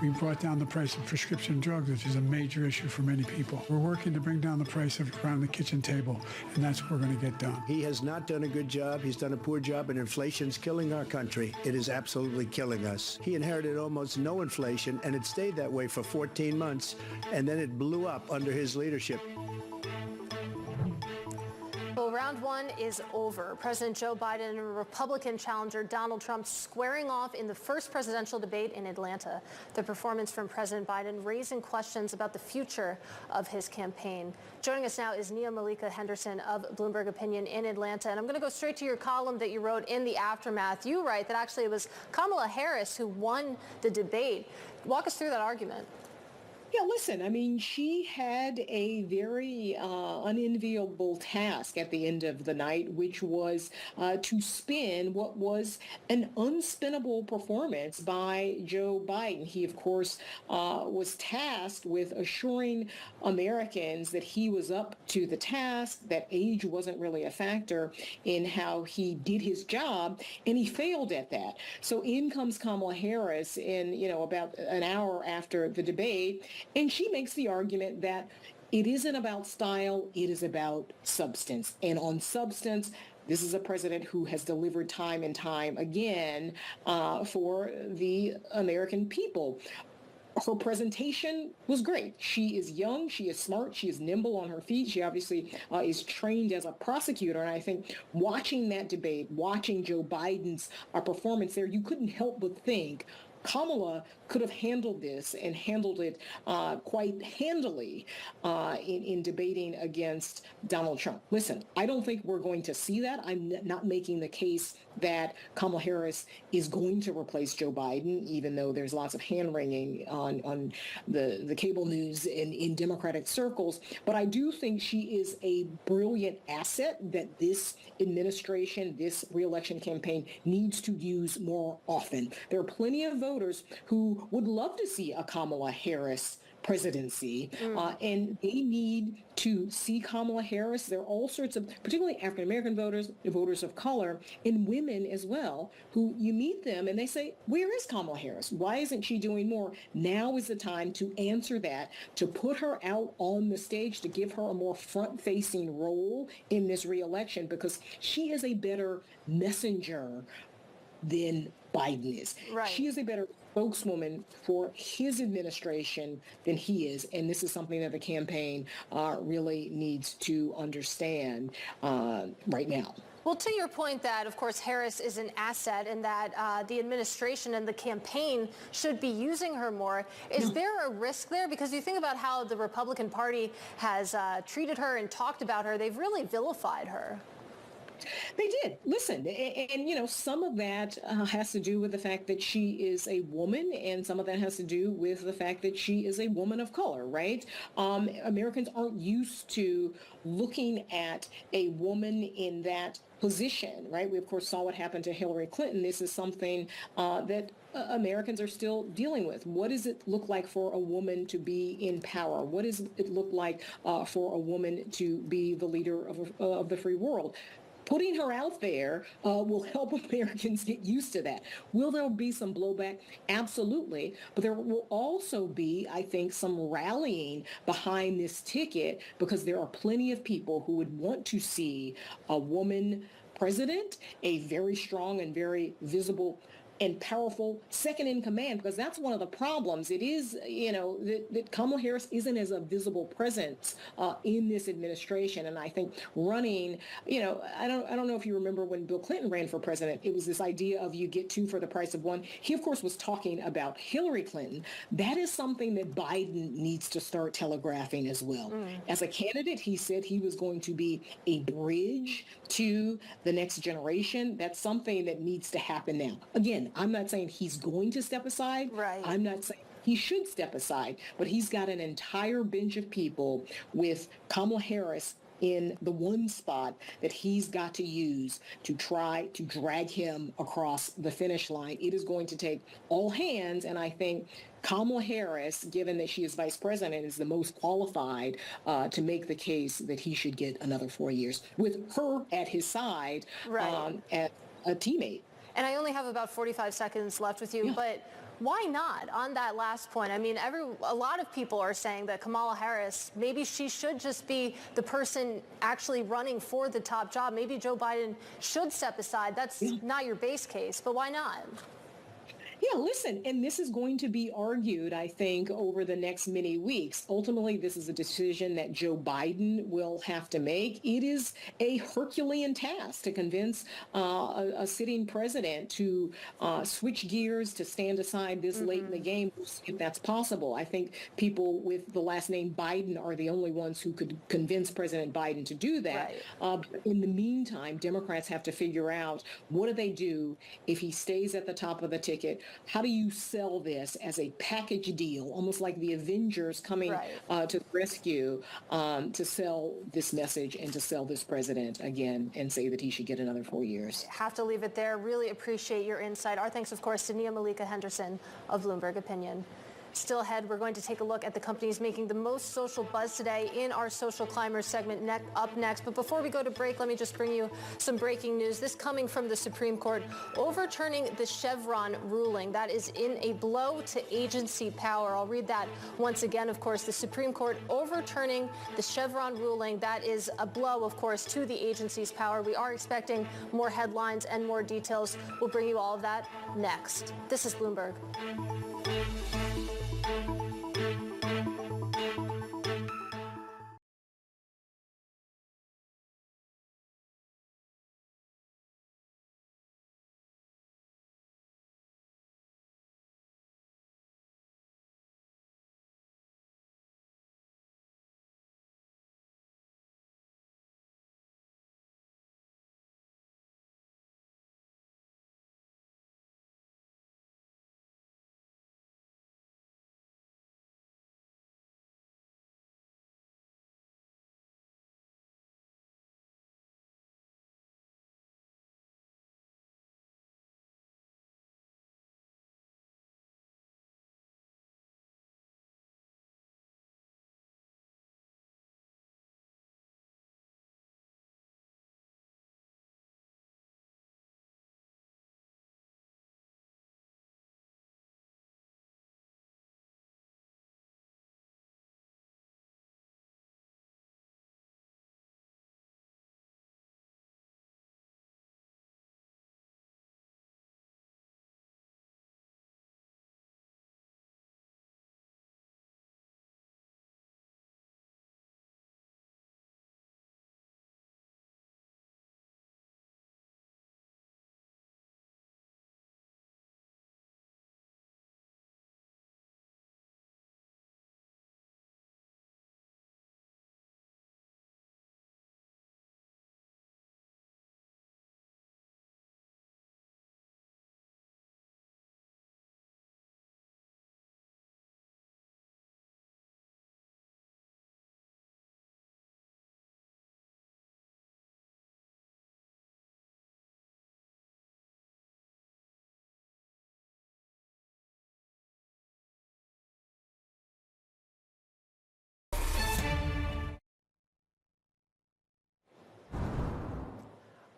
We brought down the price of prescription drugs, which is a major issue for many people. We're working to bring down the price of around the kitchen table, and that's what we're going to get done. He has not done a good job. He's done a poor job, and inflation's killing our country. It is absolutely killing us. He inherited almost no inflation, and it stayed that way for 14 months, and then it blew up under his leadership. Well, round one is over. President Joe Biden and Republican challenger Donald Trump squaring off in the first presidential debate in Atlanta. The performance from President Biden raising questions about the future of his campaign. Joining us now is Nia Malika Henderson of Bloomberg Opinion in Atlanta. And I'm going to go straight to your column that you wrote in the aftermath. You write that actually it was Kamala Harris who won the debate. Walk us through that argument. Yeah, listen, I mean, she had a very unenviable task at the end of the night, which was to spin what was an unspinnable performance by Joe Biden. He, of course, was tasked with assuring Americans that he was up to the task, that age wasn't really a factor in how he did his job, and he failed at that. So in comes Kamala Harris in, about an hour after the debate, and she makes the argument that it isn't about style, it is about substance. And on substance, this is a president who has delivered time and time again for the American people. Her presentation was great. She is young, she is smart, she is nimble on her feet. She obviously is trained as a prosecutor. And I think watching that debate, watching Joe Biden's performance there, you couldn't help but think Kamala could have handled this and handled it quite handily in debating against Donald Trump. Listen, I don't think we're going to see that. I'm not making the case that Kamala Harris is going to replace Joe Biden, even though there's lots of hand-wringing on the cable news in Democratic circles. But I do think she is a brilliant asset that this administration, this reelection campaign needs to use more often. There are plenty of voters who would love to see a Kamala Harris presidency, and they need to see Kamala Harris. There are all sorts of, particularly African-American voters, voters of color, and women as well, who you meet them and they say, where is Kamala Harris? Why isn't she doing more? Now is the time to answer that, to put her out on the stage, to give her a more front-facing role in this reelection, because she is a better messenger than Biden is. Right. She is a better spokeswoman for his administration than he is. And this is something that the campaign really needs to understand right now. Well, to your point that, of course, Harris is an asset and that the administration and the campaign should be using her more, is there a risk there? Because you think about how the Republican Party has treated her and talked about her. They've really vilified her. They did. Listen, and some of that has to do with the fact that she is a woman, and some of that has to do with the fact that she is a woman of color, right? Americans aren't used to looking at a woman in that position, right? We, of course, saw what happened to Hillary Clinton. This is something that Americans are still dealing with. What does it look like for a woman to be in power? What does it look like for a woman to be the leader of the free world? Putting her out there will help Americans get used to that. Will there be some blowback? Absolutely. But there will also be, I think, some rallying behind this ticket, because there are plenty of people who would want to see a woman president, a very strong and very visible and powerful second in command, because that's one of the problems. It is, that Kamala Harris isn't as a visible presence in this administration. And I think running, I don't know if you remember when Bill Clinton ran for president, it was this idea of you get two for the price of one. He, of course, was talking about Hillary Clinton. That is something that Biden needs to start telegraphing as well. As a candidate, he said he was going to be a bridge to the next generation. That's something that needs to happen now. Again, I'm not saying he's going to step aside. Right. I'm not saying he should step aside, but he's got an entire bench of people with Kamala Harris in the one spot that he's got to use to try to drag him across the finish line. It is going to take all hands, and I think Kamala Harris, given that she is vice president, is the most qualified to make the case that he should get another 4 years with her at his side, as a teammate. And I only have about 45 seconds left with you, but Why not? On that last point, I mean, a lot of people are saying that Kamala Harris, maybe she should just be the person actually running for the top job. Maybe Joe Biden should step aside. That's not your base case, but why not? Yeah, listen, and this is going to be argued, I think, over the next many weeks. Ultimately, this is a decision that Joe Biden will have to make. It is a Herculean task to convince a sitting president to switch gears, to stand aside this late in the game, if that's possible. I think people with the last name Biden are the only ones who could convince President Biden to do that. Right. In the meantime, Democrats have to figure out, what do they do if he stays at the top of the ticket? How do you sell this as a package deal, almost like the Avengers coming to the rescue, to sell this message and to sell this president again and say that he should get another 4 years? Have to leave it there. Really appreciate your insight. Our thanks, of course, to Nia Malika Henderson of Bloomberg Opinion. Still ahead, we're going to take a look at the companies making the most social buzz today in our Social Climbers segment up next. But before we go to break, let me just bring you some breaking news. This coming from the Supreme Court, overturning the Chevron ruling. That is in a blow to agency power. I'll read that once again. Of course, the Supreme Court overturning the Chevron ruling. That is a blow, of course, to the agency's power. We are expecting more headlines and more details. We'll bring you all of that next. This is Bloomberg.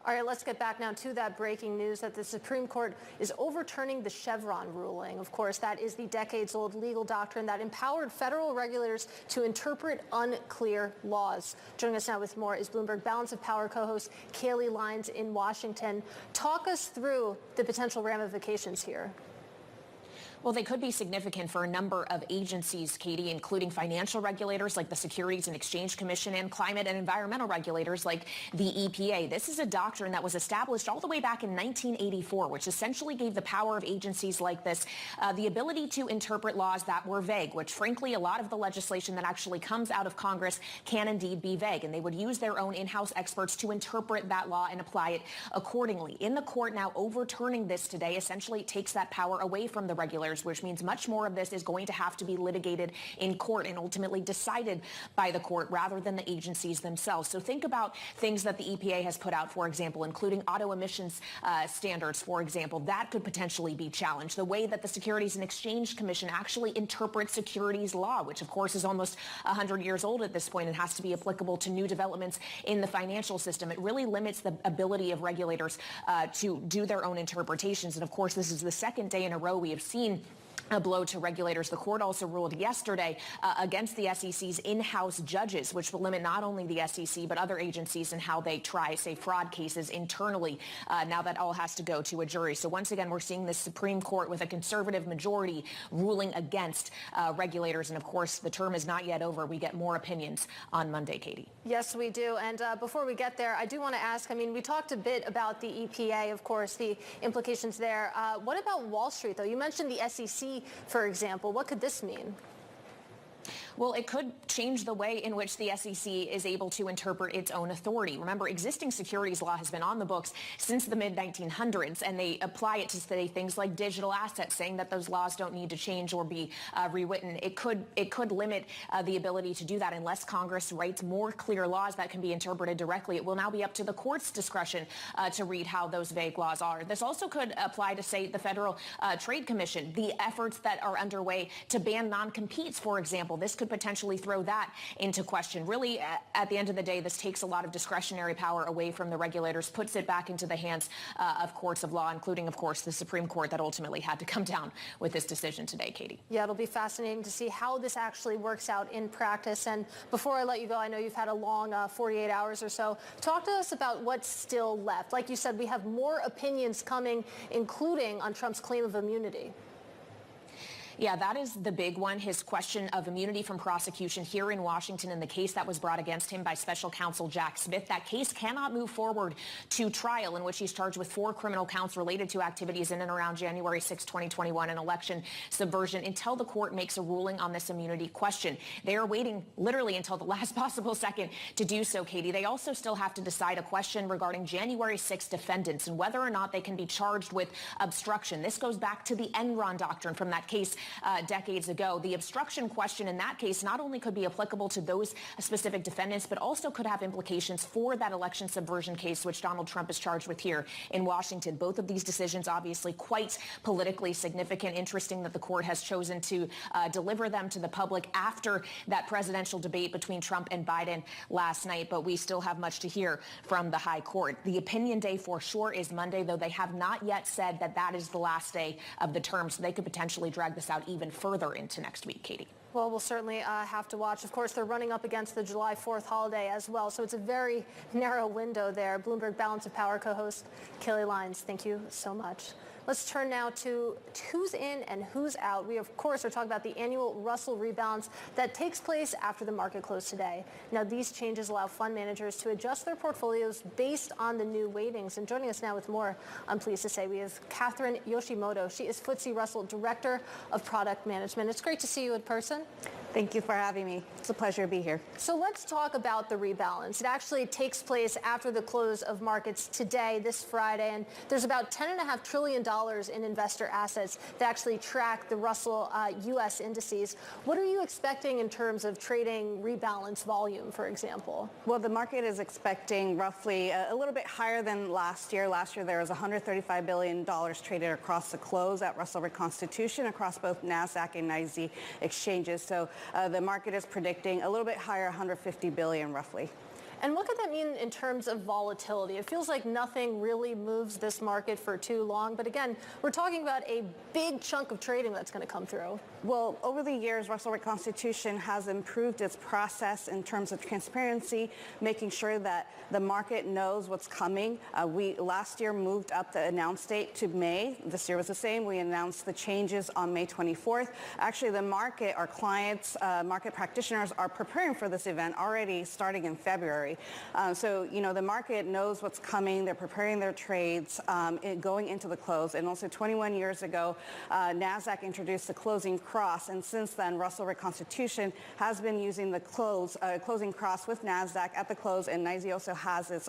All right, let's get back now to that breaking news that the Supreme Court is overturning the Chevron ruling. Of course, that is the decades-old legal doctrine that empowered federal regulators to interpret unclear laws. Joining us now with more is Bloomberg Balance of Power co-host Kayleigh Lines in Washington. Talk us through the potential ramifications here. Well, they could be significant for a number of agencies, Katie, including financial regulators like the Securities and Exchange Commission and climate and environmental regulators like the EPA. This is a doctrine that was established all the way back in 1984, which essentially gave the power of agencies like this the ability to interpret laws that were vague, which frankly, a lot of the legislation that actually comes out of Congress can indeed be vague. And they would use their own in-house experts to interpret that law and apply it accordingly. In the court now overturning this today essentially takes that power away from the regulators, which means much more of this is going to have to be litigated in court and ultimately decided by the court rather than the agencies themselves. So think about things that the EPA has put out, for example, including auto emissions standards, for example. That could potentially be challenged. The way that the Securities and Exchange Commission actually interprets securities law, which of course is almost 100 years old at this point and has to be applicable to new developments in the financial system. It really limits the ability of regulators to do their own interpretations. And of course, this is the second day in a row we have seen a blow to regulators. The court also ruled yesterday against the SEC's in-house judges, which will limit not only the SEC but other agencies in how they try, say, fraud cases internally. Now that all has to go to a jury. So once again, we're seeing the Supreme Court with a conservative majority ruling against regulators. And of course, the term is not yet over. We get more opinions on Monday, Katie. Yes, we do. And before we get there, I do want to ask, I mean, we talked a bit about the EPA, of course, the implications there. What about Wall Street, though? You mentioned the SEC, for example. What could this mean? Well, it could change the way in which the SEC is able to interpret its own authority. Remember, existing securities law has been on the books since the mid-1900s, and they apply it to say things like digital assets, saying that those laws don't need to change or be rewritten. It could limit the ability to do that unless Congress writes more clear laws that can be interpreted directly. It will now be up to the court's discretion to read how those vague laws are. This also could apply to, say, the Federal Trade Commission, the efforts that are underway to ban non-competes, for example. This could potentially throw that into question. Really, at the end of the day, this takes a lot of discretionary power away from the regulators, puts it back into the hands of courts of law, including, of course, the Supreme Court that ultimately had to come down with this decision today, Katie. Yeah, it'll be fascinating to see how this actually works out in practice. And before I let you go, I know you've had a long 48 hours or so. Talk to us about what's still left. Like you said, we have more opinions coming, including on Trump's claim of immunity. Yeah, that is the big one, his question of immunity from prosecution here in Washington in the case that was brought against him by special counsel Jack Smith. That case cannot move forward to trial, in which he's charged with 4 criminal counts related to activities in and around January 6, 2021, and election subversion, until the court makes a ruling on this immunity question. They are waiting literally until the last possible second to do so, Katie. They also still have to decide a question regarding January 6 defendants and whether or not they can be charged with obstruction. This goes back to the Enron doctrine from that case decades ago. The obstruction question in that case not only could be applicable to those specific defendants, but also could have implications for that election subversion case, which Donald Trump is charged with here in Washington. Both of these decisions obviously quite politically significant. Interesting that the court has chosen to deliver them to the public after that presidential debate between Trump and Biden last night, but we still have much to hear from the high court. The opinion day for sure is Monday, though they have not yet said that that is the last day of the term, so they could potentially drag this out even further into next week, Katie. Well, we'll certainly have to watch. Of course, they're running up against the July 4th holiday as well, so it's a very narrow window there. Bloomberg Balance of Power co-host Kelly Lyons, thank you so much. Let's turn now to who's in and who's out. We, of course, are talking about the annual Russell rebalance that takes place after the market closed today. Now, these changes allow fund managers to adjust their portfolios based on the new weightings. And joining us now with more, I'm pleased to say we have Catherine Yoshimoto. She is FTSE Russell Director of Product Management. It's great to see you in person. Thank you for having me. It's a pleasure to be here. So let's talk about the rebalance. It actually takes place after the close of markets today, this Friday, and there's about $10.5 trillion in investor assets that actually track the Russell U.S. indices. What are you expecting in terms of trading rebalance volume, for example? Well, the market is expecting roughly a little bit higher than last year. Last year, there was $135 billion traded across the close at Russell Reconstitution across both NASDAQ and NYSE exchanges. So the market is predicting a little bit higher, $150 billion roughly. And what could that mean in terms of volatility? It feels like nothing really moves this market for too long. But again, we're talking about a big chunk of trading that's going to come through. Well, over the years, Russell Reconstitution has improved its process in terms of transparency, making sure that the market knows what's coming. We last year moved up the announce date to May. This year was the same. We announced the changes on May 24th. Actually, the market, our clients, market practitioners are preparing for this event already starting in February. So, you know, the market knows what's coming. They're preparing their trades going into the close. And also 21 years ago, NASDAQ introduced the closing cross. And since then, Russell Reconstitution has been using the closing cross with NASDAQ at the close. And NYSE also has its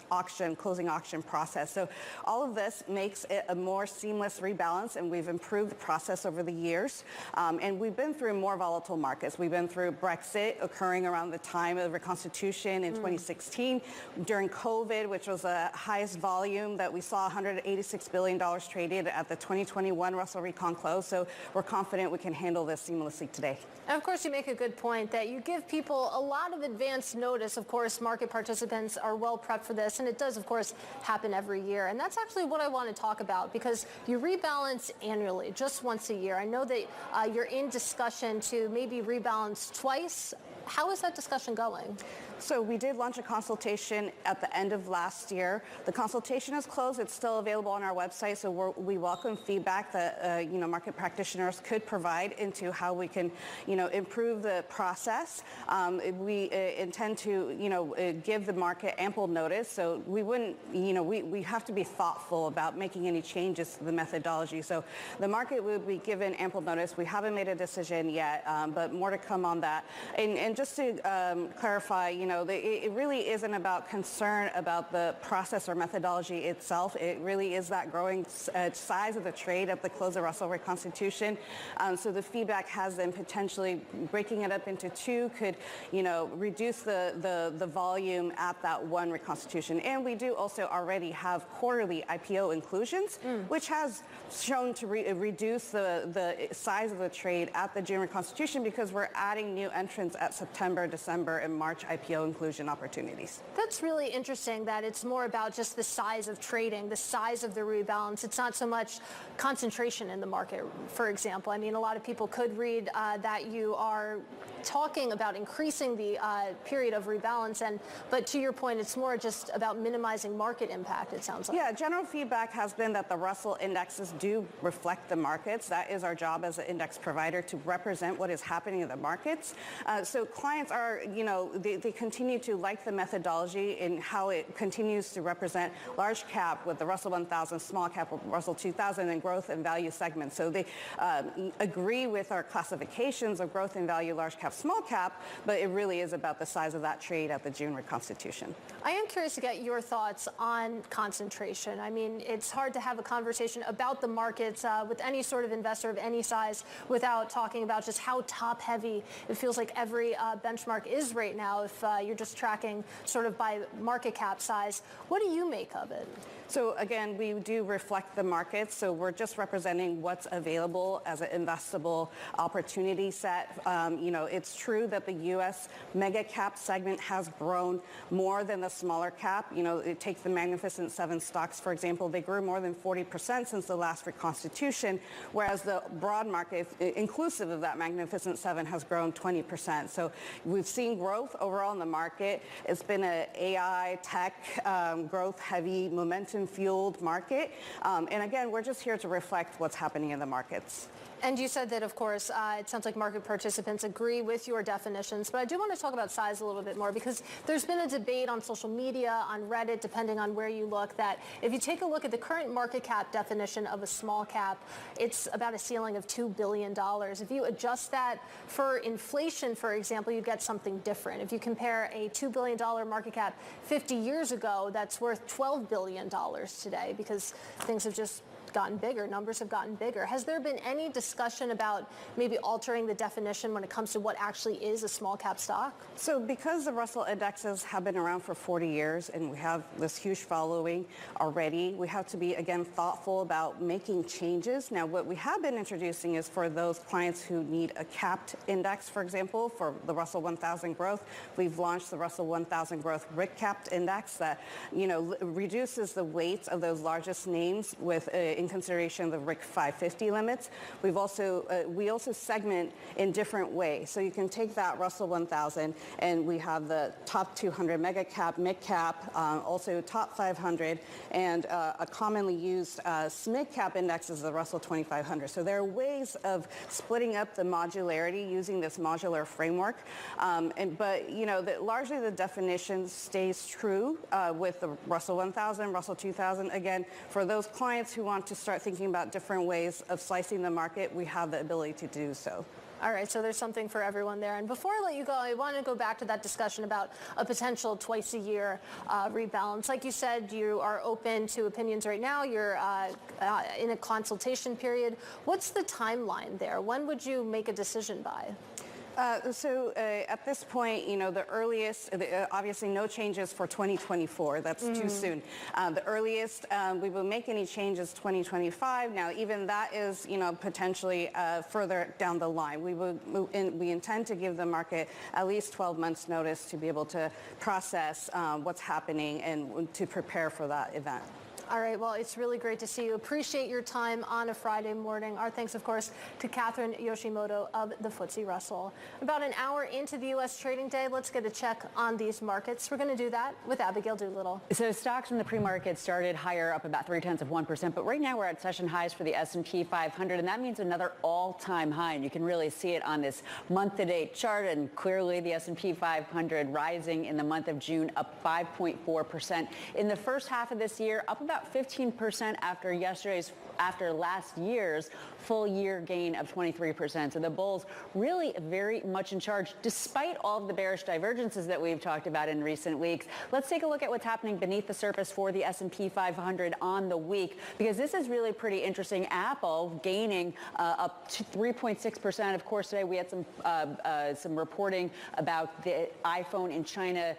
closing auction process. So all of this makes it a more seamless rebalance. And we've improved the process over the years. And we've been through more volatile markets. We've been through Brexit occurring around the time of the Reconstitution in 2016. 2016 during COVID, which was the highest volume that we saw, $186 billion traded at the 2021 Russell Recon close. So we're confident we can handle this seamlessly today. And of course, you make a good point that you give people a lot of advance notice. Of course, market participants are well prepped for this, and it does, of course, happen every year. And that's actually what I want to talk about, because you rebalance annually, just once a year. I know that you're in discussion to maybe rebalance twice. How is that discussion going? So we did launch a consultation at the end of last year. The consultation is closed. It's still available on our website, so we welcome feedback that market practitioners could provide into how we can improve the process. We intend to give the market ample notice, so we wouldn't we have to be thoughtful about making any changes to the methodology. So the market will be given ample notice. We haven't made a decision yet, but more to come on that. And just to clarify, it really isn't about concern about the process or methodology itself. It really is that growing size of the trade at the close of Russell reconstitution. So the feedback has been potentially breaking it up into two could, reduce the volume at that one reconstitution. And we do also already have quarterly IPO inclusions, which has shown to reduce the size of the trade at the June reconstitution, because we're adding new entrants at September, December, and March IPO inclusion opportunities. That's really interesting that it's more about just the size of trading, the size of the rebalance. It's not so much concentration in the market, for example. I mean, a lot of people could read that you are talking about increasing the period of rebalance, but to your point, it's more just about minimizing market impact, it sounds like. Yeah, general feedback has been that the Russell indexes do reflect the markets. That is our job as an index provider, to represent what is happening in the markets. So clients are, they continue to like the methodology and how it continues to represent large cap with the Russell 1000, small cap with Russell 2000, and growth and value segments. So they agree with our classifications of growth and value, large cap, small cap, but it really is about the size of that trade at the June reconstitution. I am curious to get your thoughts on concentration. I mean, it's hard to have a conversation about the markets with any sort of investor of any size without talking about just how top heavy it feels like every benchmark is right now, if you're just tracking sort of by market cap size. What do you make of it? So again, we do reflect the market, so we're just representing what's available as an investable opportunity set. It's true that the U.S. mega cap segment has grown more than the smaller cap. Take the Magnificent Seven stocks, for example. They grew more than 40% since the last reconstitution, whereas the broad market, inclusive of that Magnificent Seven, has grown 20%. So we've seen growth overall in the market. It's been an AI, tech, growth-heavy, momentum-fueled market. And again, we're just here to reflect what's happening in the markets. And you said that, of course, it sounds like market participants agree with your definitions, but I do want to talk about size a little bit more, because there's been a debate on social media, on Reddit, depending on where you look, that if you take a look at the current market cap definition of a small cap, it's about a ceiling of $2 billion. If you adjust that for inflation, for example, you get something different. If you compare a $2 billion market cap 50 years ago, that's worth $12 billion today, because things have just gotten bigger, numbers have gotten bigger. Has there been any discussion about maybe altering the definition when it comes to what actually is a small cap stock? So because the Russell indexes have been around for 40 years and we have this huge following already, we have to be, again, thoughtful about making changes. Now, what we have been introducing is for those clients who need a capped index, for example, for the Russell 1000 growth, we've launched the Russell 1000 growth RIC capped index that, reduces the weights of those largest names with in consideration of the RIC 550 limits. We also segment in different ways. So you can take that Russell 1000, and we have the top 200 mega cap, mid cap, also top 500, and a commonly used SMID cap index is the Russell 2500. So there are ways of splitting up the modularity using this modular framework. But largely the definition stays true with the Russell 1000, Russell 2000. Again, for those clients who want to start thinking about different ways of slicing the market, we have the ability to do so. All right, so there's something for everyone there. And before I let you go, I want to go back to that discussion about a potential twice-a-year rebalance. Like you said, you are open to opinions right now. You're in a consultation period. What's the timeline there? When would you make a decision by? At this point, the earliest, obviously no changes for 2024. That's too soon. The earliest we will make any changes 2025. Now, even that is, potentially further down the line. We intend to give the market at least 12 months notice to be able to process what's happening and to prepare for that event. All right, well, it's really great to see you. Appreciate your time on a Friday morning. Our thanks, of course, to Catherine Yoshimoto of the FTSE Russell. About an hour into the U.S. trading day, let's get a check on these markets. We're going to do that with Abigail Doolittle. So stocks in the pre-market started higher, up about 0.3%, but right now we're at session highs for the S&P 500, and that means another all-time high. And you can really see it on this month-to-date chart, and clearly the S&P 500 rising in the month of June, up 5.4%. In the first half of this year, up about 15% after last year's full year gain of 23%. So the bulls really very much in charge, despite all of the bearish divergences that we've talked about in recent weeks. Let's take a look at what's happening beneath the surface for the S&P 500 on the week, because this is really pretty interesting. Apple gaining up to 3.6%. Of course, today we had some reporting about the iPhone in China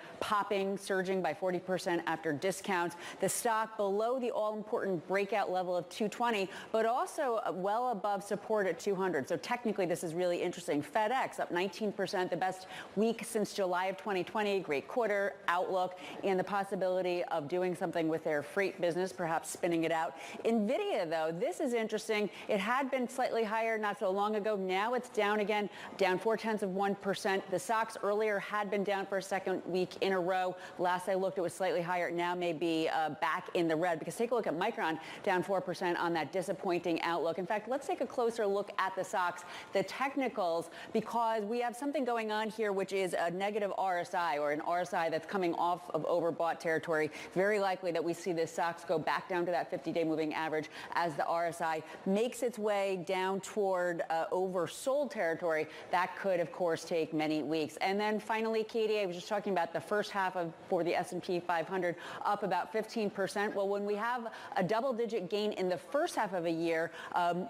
surging by 40% after discounts. The stock below the all-important breakout level of 220, but also well above support at 200. So technically, this is really interesting. FedEx up 19%, the best week since July of 2020. Great quarter outlook and the possibility of doing something with their freight business, perhaps spinning it out. NVIDIA, though, this is interesting. It had been slightly higher not so long ago. Now it's down again, down 0.4%. The stocks earlier had been down for a second week in a row. Last I looked, it was slightly higher. Now may be back in the red, because take a look at Micron, down 4% on that disappointing outlook. In fact, let's take a closer look at the stocks, the technicals, because we have something going on here, which is a negative RSI, or an RSI that's coming off of overbought territory. Very likely that we see the stocks go back down to that 50-day moving average as the RSI makes its way down toward oversold territory. That could, of course, take many weeks. And then finally, Katie, I was just talking about the first half for the S&P 500 up about 15%. Well, when we have a double-digit gain in the first half of a year,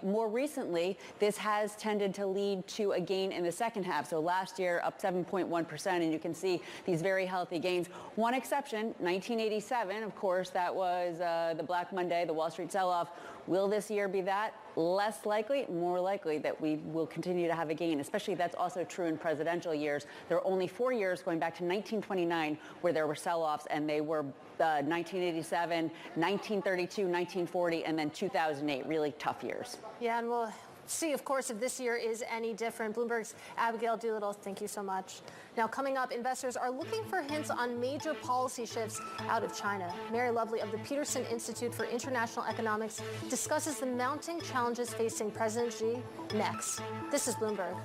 more recently, this has tended to lead to a gain in the second half. So last year, up 7.1%, and you can see these very healthy gains. One exception, 1987, of course, that was the Black Monday, the Wall Street sell-off. Will this year be that? Less likely, more likely that we will continue to have a gain, especially that's also true in presidential years. There are only 4 years going back to 1929 where there were sell-offs, and they were 1987, 1932, 1940, and then 2008, really tough years. Yeah, and we'll see, of course, if this year is any different. Bloomberg's Abigail Doolittle, thank you so much. Now, coming up, investors are looking for hints on major policy shifts out of China. Mary Lovely of the Peterson Institute for International Economics discusses the mounting challenges facing President Xi next. This is Bloomberg.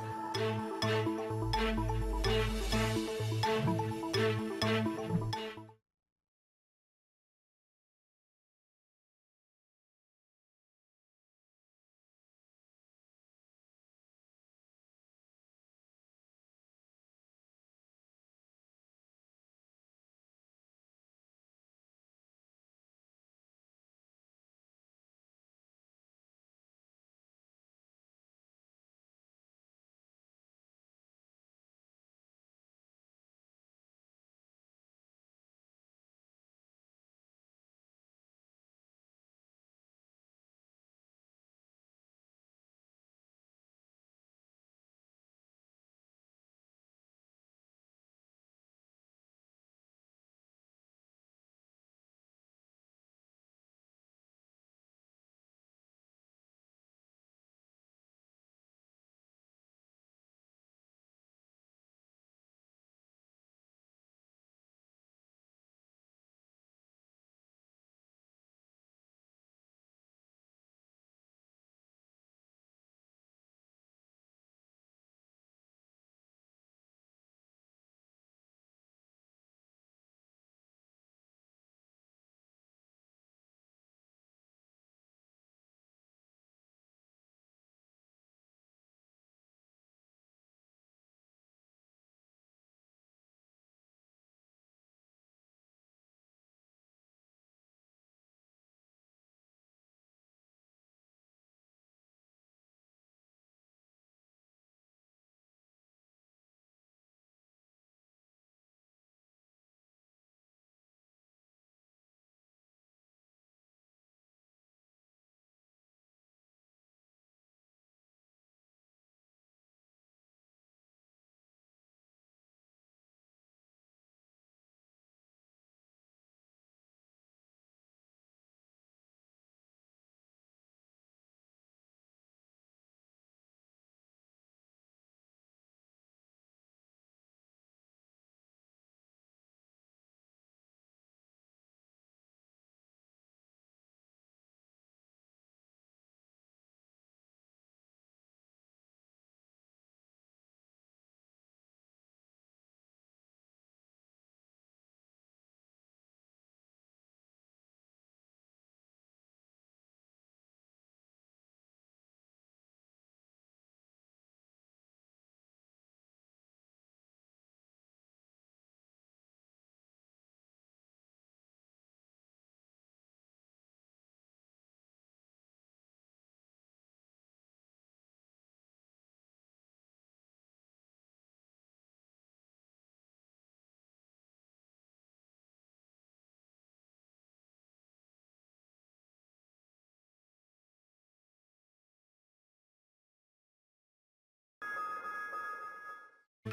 All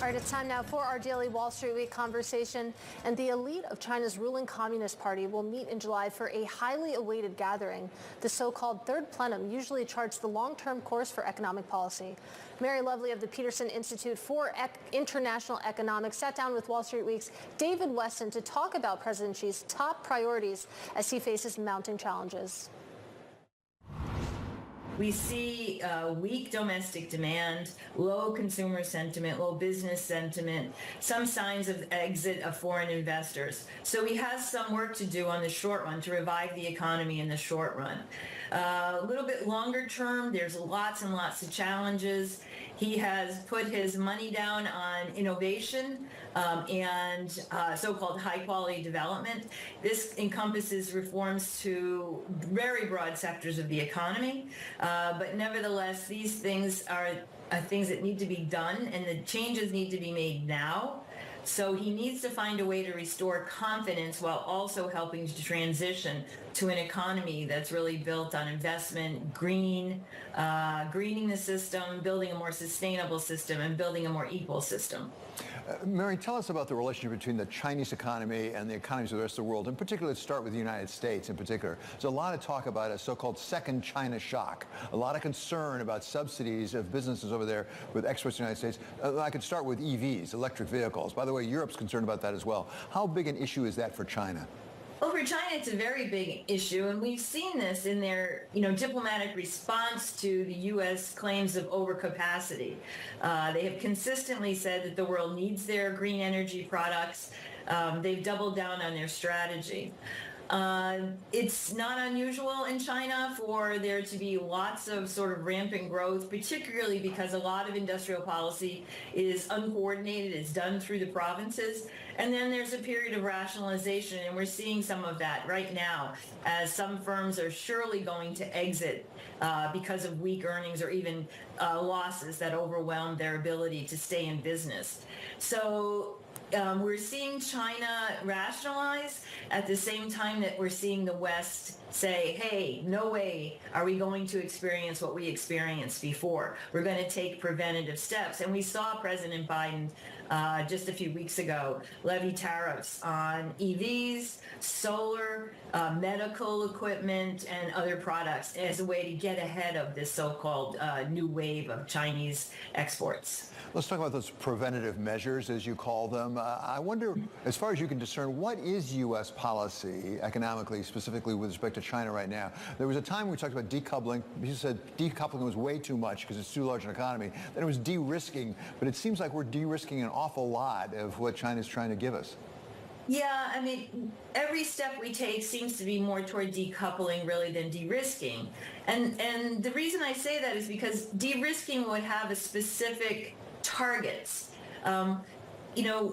right, it's time now for our daily Wall Street Week conversation. And the elite of China's ruling Communist Party will meet in July for a highly awaited gathering. The so-called Third Plenum usually charts the long-term course for economic policy. Mary Lovely of the Peterson Institute for International Economics sat down with Wall Street Week's David Weston to talk about President Xi's top priorities as he faces mounting challenges. We see weak domestic demand, low consumer sentiment, low business sentiment, some signs of exit of foreign investors. So he has some work to do on the short run to revive the economy in the short run. A little bit longer term, there's lots and lots of challenges. He has put his money down on innovation and so-called high-quality development. This encompasses reforms to very broad sectors of the economy, but nevertheless, these things are things that need to be done, and the changes need to be made now. So he needs to find a way to restore confidence while also helping to transition to an economy that's really built on investment, greening the system, building a more sustainable system, and building a more equal system. Mary, tell us about the relationship between the Chinese economy and the economies of the rest of the world. In particular, let's start with the United States in particular. There's a lot of talk about a so-called second China shock, a lot of concern about subsidies of businesses over there with exports to the United States. I could start with EVs, electric vehicles. By the way, Europe's concerned about that as well. How big an issue is that for China? Well, for China, it's a very big issue, and we've seen this in their, diplomatic response to the U.S. claims of overcapacity. They have consistently said that the world needs their green energy products. They've doubled down on their strategy. It's not unusual in China for there to be lots of sort of rampant growth, particularly because a lot of industrial policy is uncoordinated, it's done through the provinces. And then there's a period of rationalization, and we're seeing some of that right now as some firms are surely going to exit because of weak earnings or even losses that overwhelm their ability to stay in business. So we're seeing China rationalize at the same time that we're seeing the West say, hey, no way are we going to experience what we experienced before. We're going to take preventative steps. And we saw President Biden just a few weeks ago levy tariffs on EVs, solar, medical equipment, and other products as a way to get ahead of this so-called new wave of Chinese exports. Let's talk about those preventative measures, as you call them. I wonder, as far as you can discern, what is U.S. policy economically, specifically with respect to China right now? There was a time we talked about decoupling. You said decoupling was way too much because it's too large an economy. Then it was de-risking, but it seems like we're de-risking an awful lot of what China's trying to give us. Yeah, I mean, every step we take seems to be more toward decoupling really than de-risking. And the reason I say that is because de-risking would have a specific targets.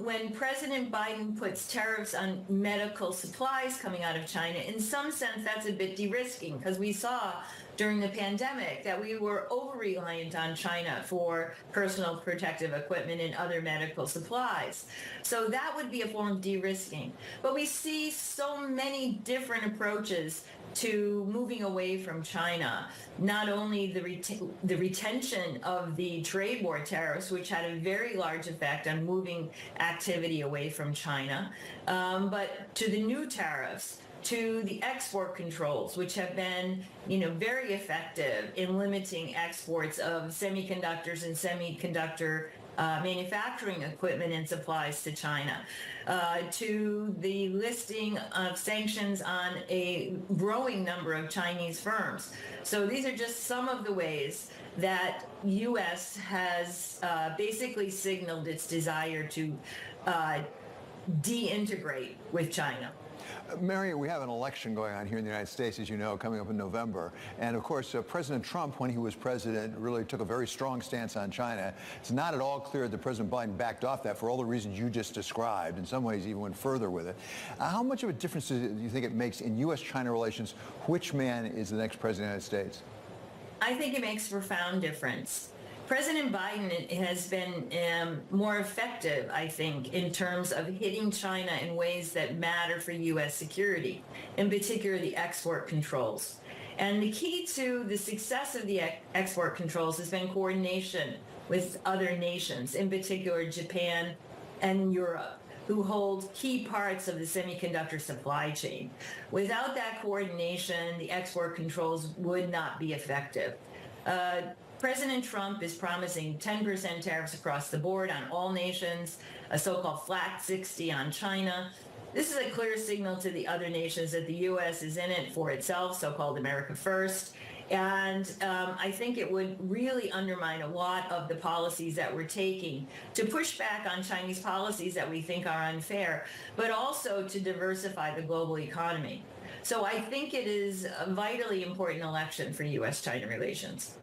When President Biden puts tariffs on medical supplies coming out of China, in some sense that's a bit de-risking because we saw during the pandemic that we were over-reliant on China for personal protective equipment and other medical supplies. So that would be a form of de-risking. But we see so many different approaches to moving away from China, not only the retention of the trade war tariffs, which had a very large effect on moving activity away from China, but to the new tariffs, to the export controls, which have been, very effective in limiting exports of semiconductors and semiconductor manufacturing equipment and supplies to China, to the listing of sanctions on a growing number of Chinese firms. So these are just some of the ways that U.S. has basically signaled its desire to de-integrate with China. Mary, we have an election going on here in the United States, as you know, coming up in November. And of course, President Trump, when he was president, really took a very strong stance on China. It's not at all clear that President Biden backed off that for all the reasons you just described. In some ways, even went further with it. How much of a difference do you think it makes in U.S.-China relations? Which man is the next president of the United States? I think it makes a profound difference. President Biden has been more effective, I think, in terms of hitting China in ways that matter for U.S. security, in particular the export controls. And the key to the success of the export controls has been coordination with other nations, in particular Japan and Europe, who hold key parts of the semiconductor supply chain. Without that coordination, the export controls would not be effective. President Trump is promising 10% tariffs across the board on all nations, a so-called flat 60 on China. This is a clear signal to the other nations that the U.S. is in it for itself, so-called America First. And I think it would really undermine a lot of the policies that we're taking to push back on Chinese policies that we think are unfair, but also to diversify the global economy. So I think it is a vitally important election for U.S.-China relations.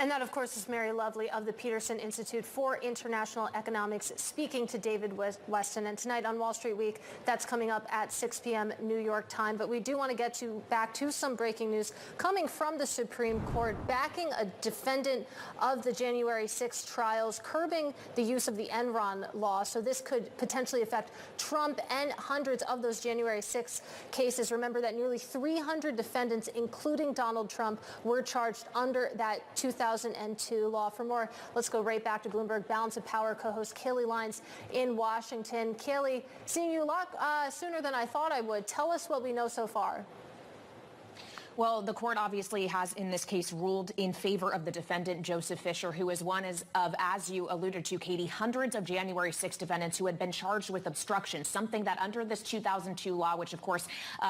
And that, of course, is Mary Lovely of the Peterson Institute for International Economics speaking to David Weston. And tonight on Wall Street Week, that's coming up at 6 p.m. New York time. But we do want to get back to some breaking news coming from the Supreme Court, backing a defendant of the January 6 trials, curbing the use of the Enron law. So this could potentially affect Trump and hundreds of those January 6 cases. Remember that nearly 300 defendants, including Donald Trump, were charged under that 2002 law. For more, let's go right back to Bloomberg Balance of Power co-host Kaylee Lines in Washington. Kaylee, seeing you a lot sooner than I thought I would. Tell us what we know so far. Well, the court obviously has, in this case, ruled in favor of the defendant, Joseph Fisher, who is one of, as you alluded to, Katie, hundreds of January 6 defendants who had been charged with obstruction, something that under this 2002 law, which, of course,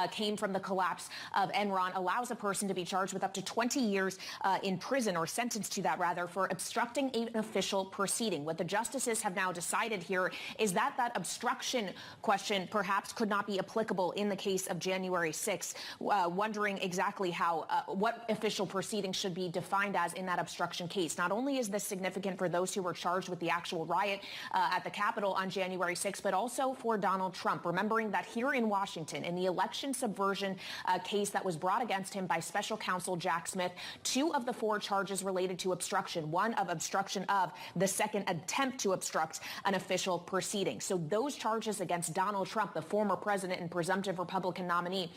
came from the collapse of Enron, allows a person to be charged with up to 20 years in prison, or sentenced to that, rather, for obstructing an official proceeding. What the justices have now decided here is that that obstruction question perhaps could not be applicable in the case of January 6, wondering exactly how what official proceedings should be defined as in that obstruction case. Not only is this significant for those who were charged with the actual riot at the Capitol on January 6, but also for Donald Trump, remembering that here in Washington, in the election subversion case that was brought against him by special counsel Jack Smith, 2 of the 4 charges related to obstruction, one of obstruction of the second attempt to obstruct an official proceeding. So those charges against Donald Trump, the former president and presumptive Republican nominee,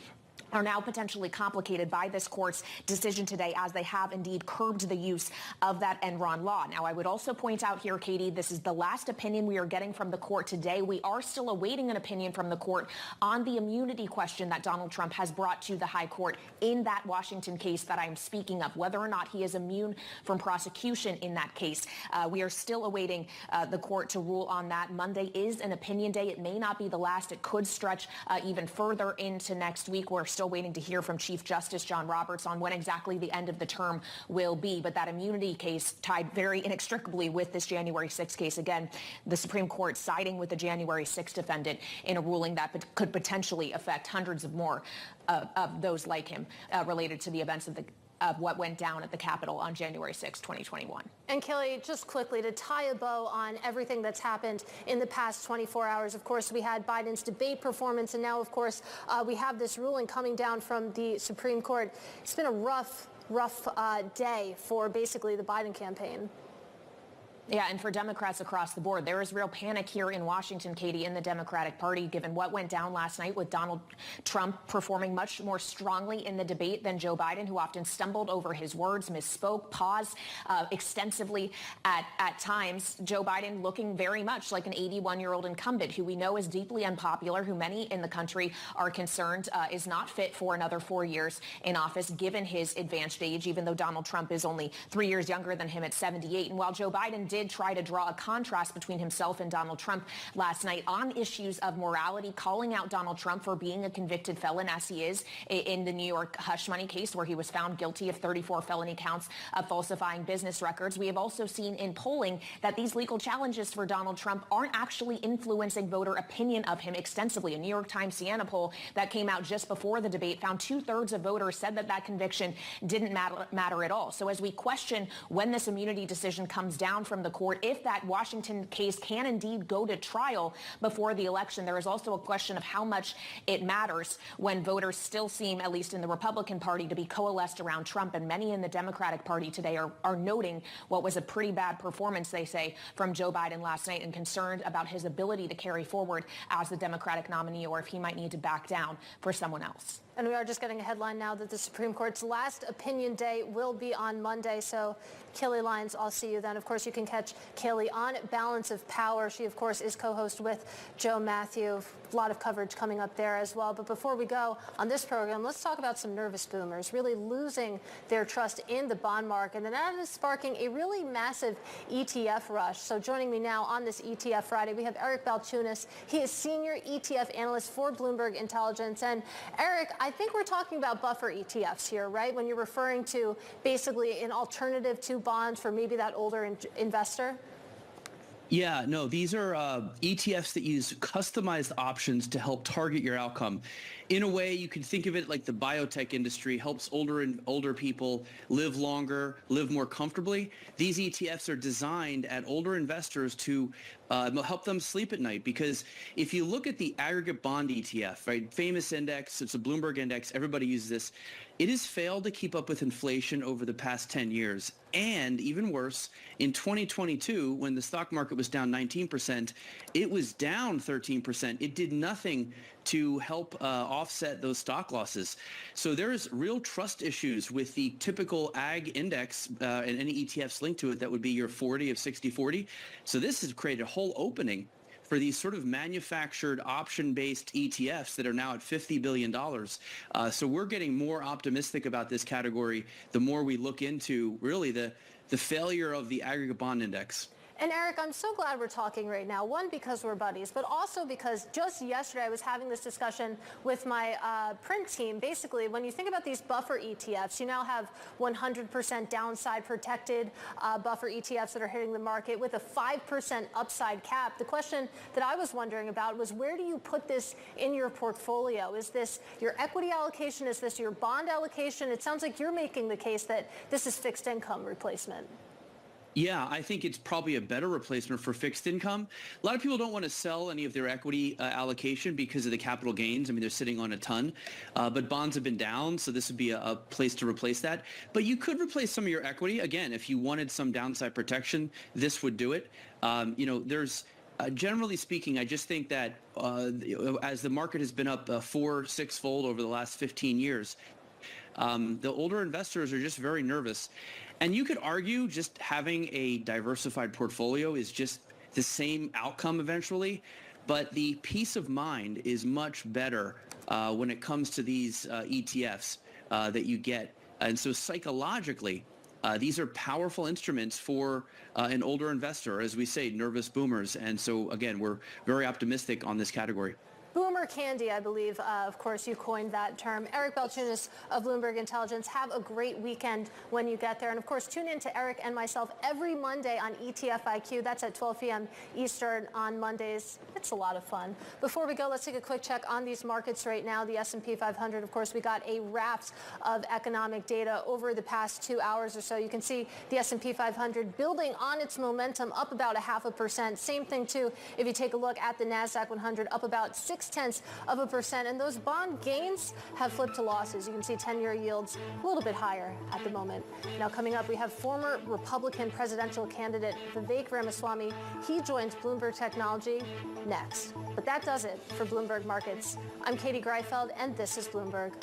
are now potentially complicated by this court's decision today, as they have indeed curbed the use of that Enron law. Now, I would also point out here, Katie, this is the last opinion we are getting from the court today. We are still awaiting an opinion from the court on the immunity question that Donald Trump has brought to the high court in that Washington case that I'm speaking of, whether or not he is immune from prosecution in that case. We are still awaiting the court to rule on that. Monday is an opinion day. It may not be the last. It could stretch even further into next week. We're still waiting to hear from Chief Justice John Roberts on when exactly the end of the term will be. But that immunity case tied very inextricably with this January 6 case. Again, the Supreme Court siding with the January 6 defendant in a ruling that could potentially affect hundreds of more of those like him related to the events of what went down at the Capitol on January 6, 2021. And Kelly, just quickly to tie a bow on everything that's happened in the past 24 hours, of course, we had Biden's debate performance, and now, of course, we have this ruling coming down from the Supreme Court. It's been a rough day for basically the Biden campaign. Yeah, and for Democrats across the board, there is real panic here in Washington, Katie, in the Democratic Party, given what went down last night with Donald Trump performing much more strongly in the debate than Joe Biden, who often stumbled over his words, misspoke, paused extensively at times. Joe Biden looking very much like an 81-year-old incumbent who we know is deeply unpopular, who many in the country are concerned is not fit for another 4 years in office, given his advanced age, even though Donald Trump is only 3 years younger than him at 78. And while Joe Biden did try to draw a contrast between himself and Donald Trump last night on issues of morality, calling out Donald Trump for being a convicted felon, as he is in the New York hush money case, where he was found guilty of 34 felony counts of falsifying business records. We have also seen in polling that these legal challenges for Donald Trump aren't actually influencing voter opinion of him extensively. A New York Times Siena poll that came out just before the debate found 2/3 of voters said that conviction didn't matter at all. So as we question when this immunity decision comes down from from the court if that Washington case can indeed go to trial before the election. There is also a question of how much it matters when voters still seem, at least in the Republican Party, to be coalesced around Trump. And many in the Democratic Party today are noting what was a pretty bad performance, they say, from Joe Biden last night and concerned about his ability to carry forward as the Democratic nominee or if he might need to back down for someone else. And we are just getting a headline now that the Supreme Court's last opinion day will be on Monday. So, Kaylee Lyons, I'll see you then. Of course, you can catch Kaylee on Balance of Power. She, of course, is co-host with Joe Matthew. A lot of coverage coming up there as well. But before we go on this program, let's talk about some nervous boomers really losing their trust in the bond market. And that is sparking a really massive ETF rush. So joining me now on this ETF Friday, we have Eric Balchunas. He is senior ETF analyst for Bloomberg Intelligence. And Eric, I think we're talking about buffer ETFs here, right? When you're referring to basically an alternative to bonds for maybe that older investor? Yeah, no, these are ETFs that use customized options to help target your outcome. In a way, you can think of it like the biotech industry helps older people live longer, live more comfortably. These ETFs are designed at older investors to help them sleep at night, because if you look at the aggregate bond ETF, right, famous index, it's a Bloomberg index, everybody uses this. It has failed to keep up with inflation over the past 10 years. And even worse, in 2022, when the stock market was down 19%, it was down 13%. It did nothing to help offset those stock losses. So there's real trust issues with the typical ag index and any ETFs linked to it that would be your 40 of 60-40. So this has created a whole opening for these sort of manufactured option-based ETFs that are now at $50 billion. So we're getting more optimistic about this category the more we look into really the failure of the aggregate bond index. And Eric, I'm so glad we're talking right now. One, because we're buddies, but also because just yesterday I was having this discussion with my print team. Basically, when you think about these buffer ETFs, you now have 100% downside protected buffer ETFs that are hitting the market with a 5% upside cap. The question that I was wondering about was, where do you put this in your portfolio? Is this your equity allocation? Is this your bond allocation? It sounds like you're making the case that this is fixed income replacement. Yeah, I think it's probably a better replacement for fixed income. A lot of people don't want to sell any of their equity allocation because of the capital gains. I mean, they're sitting on a ton, but bonds have been down, so this would be a place to replace that. But you could replace some of your equity. Again, if you wanted some downside protection, this would do it. There's generally speaking, I just think that as the market has been up 4-6-fold over the last 15 years, the older investors are just very nervous. And you could argue just having a diversified portfolio is just the same outcome eventually, but the peace of mind is much better when it comes to these ETFs that you get. And so psychologically, these are powerful instruments for an older investor, as we say, nervous boomers. And so, again, we're very optimistic on this category. Boomer candy, I believe. Of course, you coined that term. Eric Balchunas of Bloomberg Intelligence. Have a great weekend when you get there. And, of course, tune in to Eric and myself every Monday on ETF IQ. That's at 12 p.m. Eastern on Mondays. It's a lot of fun. Before we go, let's take a quick check on these markets right now. The S&P 500, of course, we got a raft of economic data over the past 2 hours or so. You can see the S&P 500 building on its momentum, up about 0.5%. Same thing, too, if you take a look at the NASDAQ 100, up about 0.6%. And those bond gains have flipped to losses. You can see 10-year yields a little bit higher at the moment. Now, coming up, we have former Republican presidential candidate Vivek Ramaswamy. He joins Bloomberg Technology next. But that does it for Bloomberg Markets. I'm Katie Greifeld, and this is Bloomberg.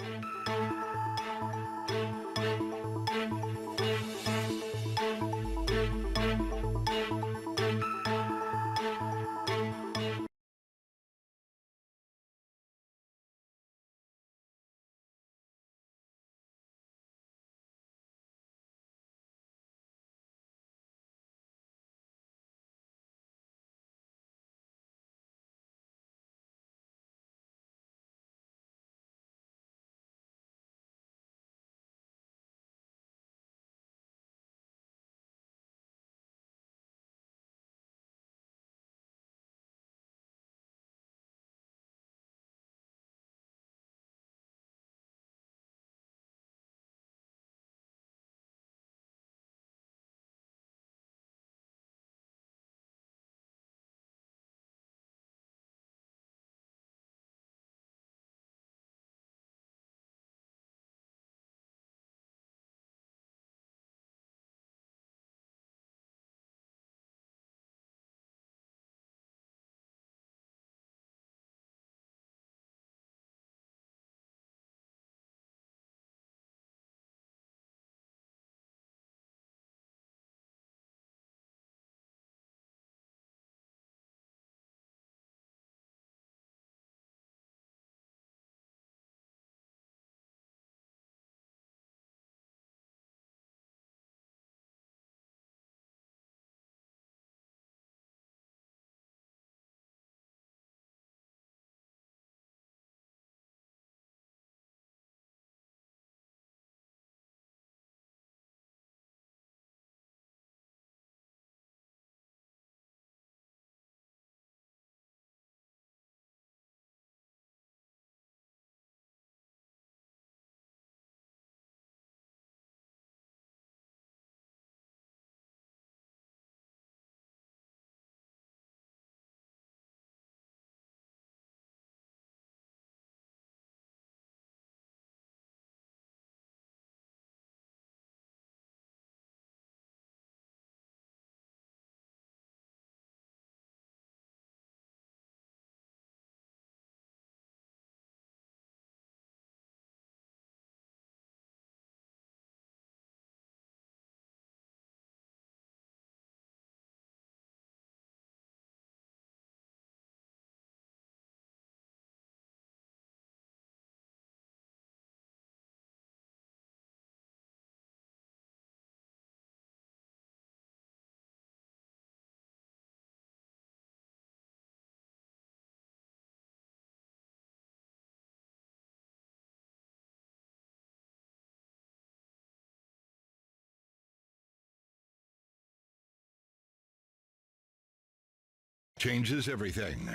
changes everything.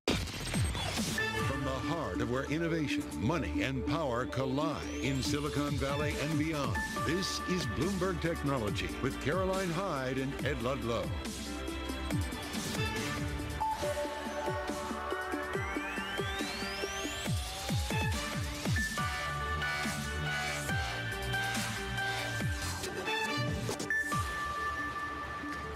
From the heart of where innovation, money, and power collide in Silicon Valley and beyond, this is Bloomberg Technology with Caroline Hyde and Ed Ludlow.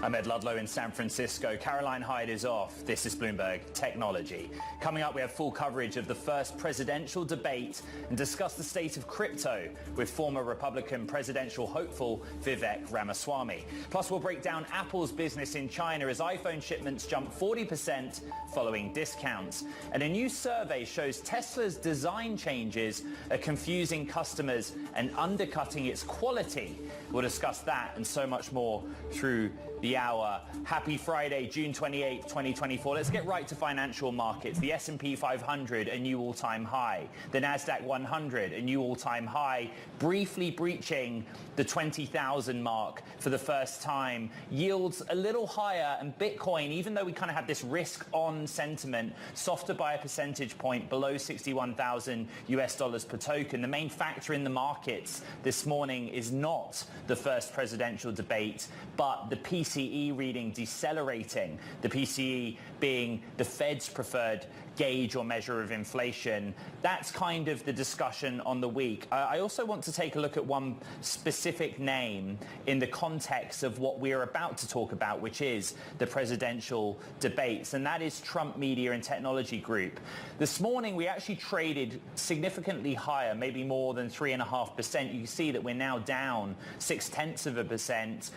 I'm Ed Ludlow in San Francisco. Caroline Hyde is off. This is Bloomberg Technology. Coming up, we have full coverage of the first presidential debate and discuss the state of crypto with former Republican presidential hopeful Vivek Ramaswamy. Plus, we'll break down Apple's business in China as iPhone shipments jump 40% following discounts. And a new survey shows Tesla's design changes are confusing customers and undercutting its quality. We'll discuss that and so much more through the hour. Happy Friday, June 28, 2024. Let's get right to financial markets. The S&P 500, a new all-time high. The Nasdaq 100, a new all-time high, briefly breaching the 20,000 mark for the first time. Yields a little higher, and Bitcoin, even though we kind of have this risk-on sentiment, softer by a percentage point, below 61,000 US dollars per token. The main factor in the markets this morning is not the first presidential debate, but the PCE reading decelerating, the PCE being the Fed's preferred gauge or measure of inflation. That's kind of the discussion on the week. I also want to take a look at one specific name in the context of what we are about to talk about, which is the presidential debates, and that is Trump Media and Technology Group. This morning, we actually traded significantly higher, maybe more than 3.5%. You can see that we're now down 0.6%.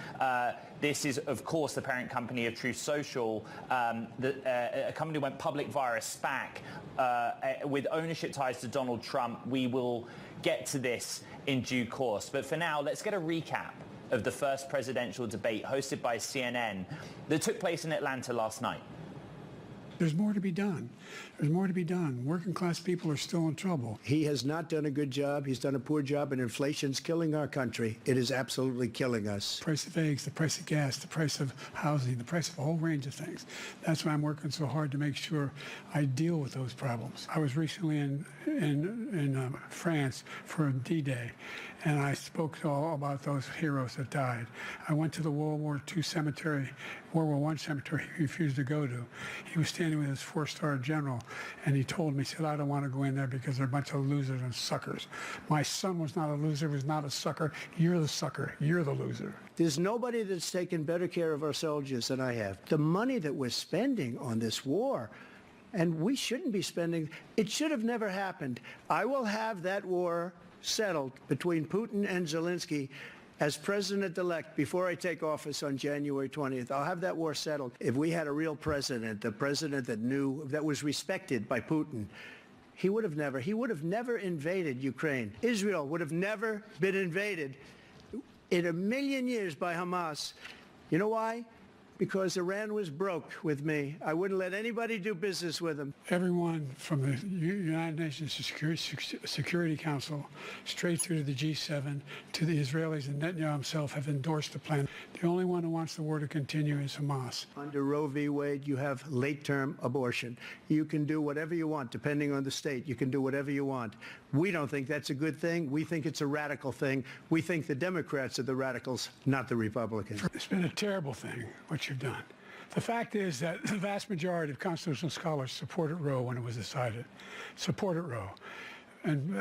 This is, of course, the parent company of Truth Social. A company went public via a SPAC with ownership ties to Donald Trump. We will get to this in due course. But for now, let's get a recap of the first presidential debate hosted by CNN that took place in Atlanta last night. There's more to be done. There's more to be done. Working class people are still in trouble. He has not done a good job. He's done a poor job, and inflation's killing our country. It is absolutely killing us. The price of eggs, the price of gas, the price of housing, the price of a whole range of things. That's why I'm working so hard to make sure I deal with those problems. I was recently in France for D-Day, and I spoke all about those heroes that died. I went to the World War II cemetery, World War I cemetery he refused to go to. He was standing with his four-star general, and he told me, he said, I don't want to go in there because they're a bunch of losers and suckers. My son was not a loser, was not a sucker. You're the sucker. You're the loser. There's nobody that's taken better care of our soldiers than I have. The money that we're spending on this war, and we shouldn't be spending, it should have never happened. I will have that war settled between Putin and Zelensky as president-elect before I take office on January 20th. I'll have that war settled. If we had a real president, a president that knew, that was respected by Putin, he would have never invaded Ukraine. Israel would have never been invaded in a million years by Hamas. You know why? Because Iran was broke with me. I wouldn't let anybody do business with them. Everyone from the United Nations Security Council straight through to the G7 to the Israelis and Netanyahu himself have endorsed the plan. The only one who wants the war to continue is Hamas. Under Roe v. Wade, you have late-term abortion. You can do whatever you want, depending on the state. You can do whatever you want. We don't think that's a good thing. We think it's a radical thing. We think the Democrats are the radicals, not the Republicans. It's been a terrible thing, what you've done. The fact is that the vast majority of constitutional scholars supported Roe when it was decided. Supported Roe. And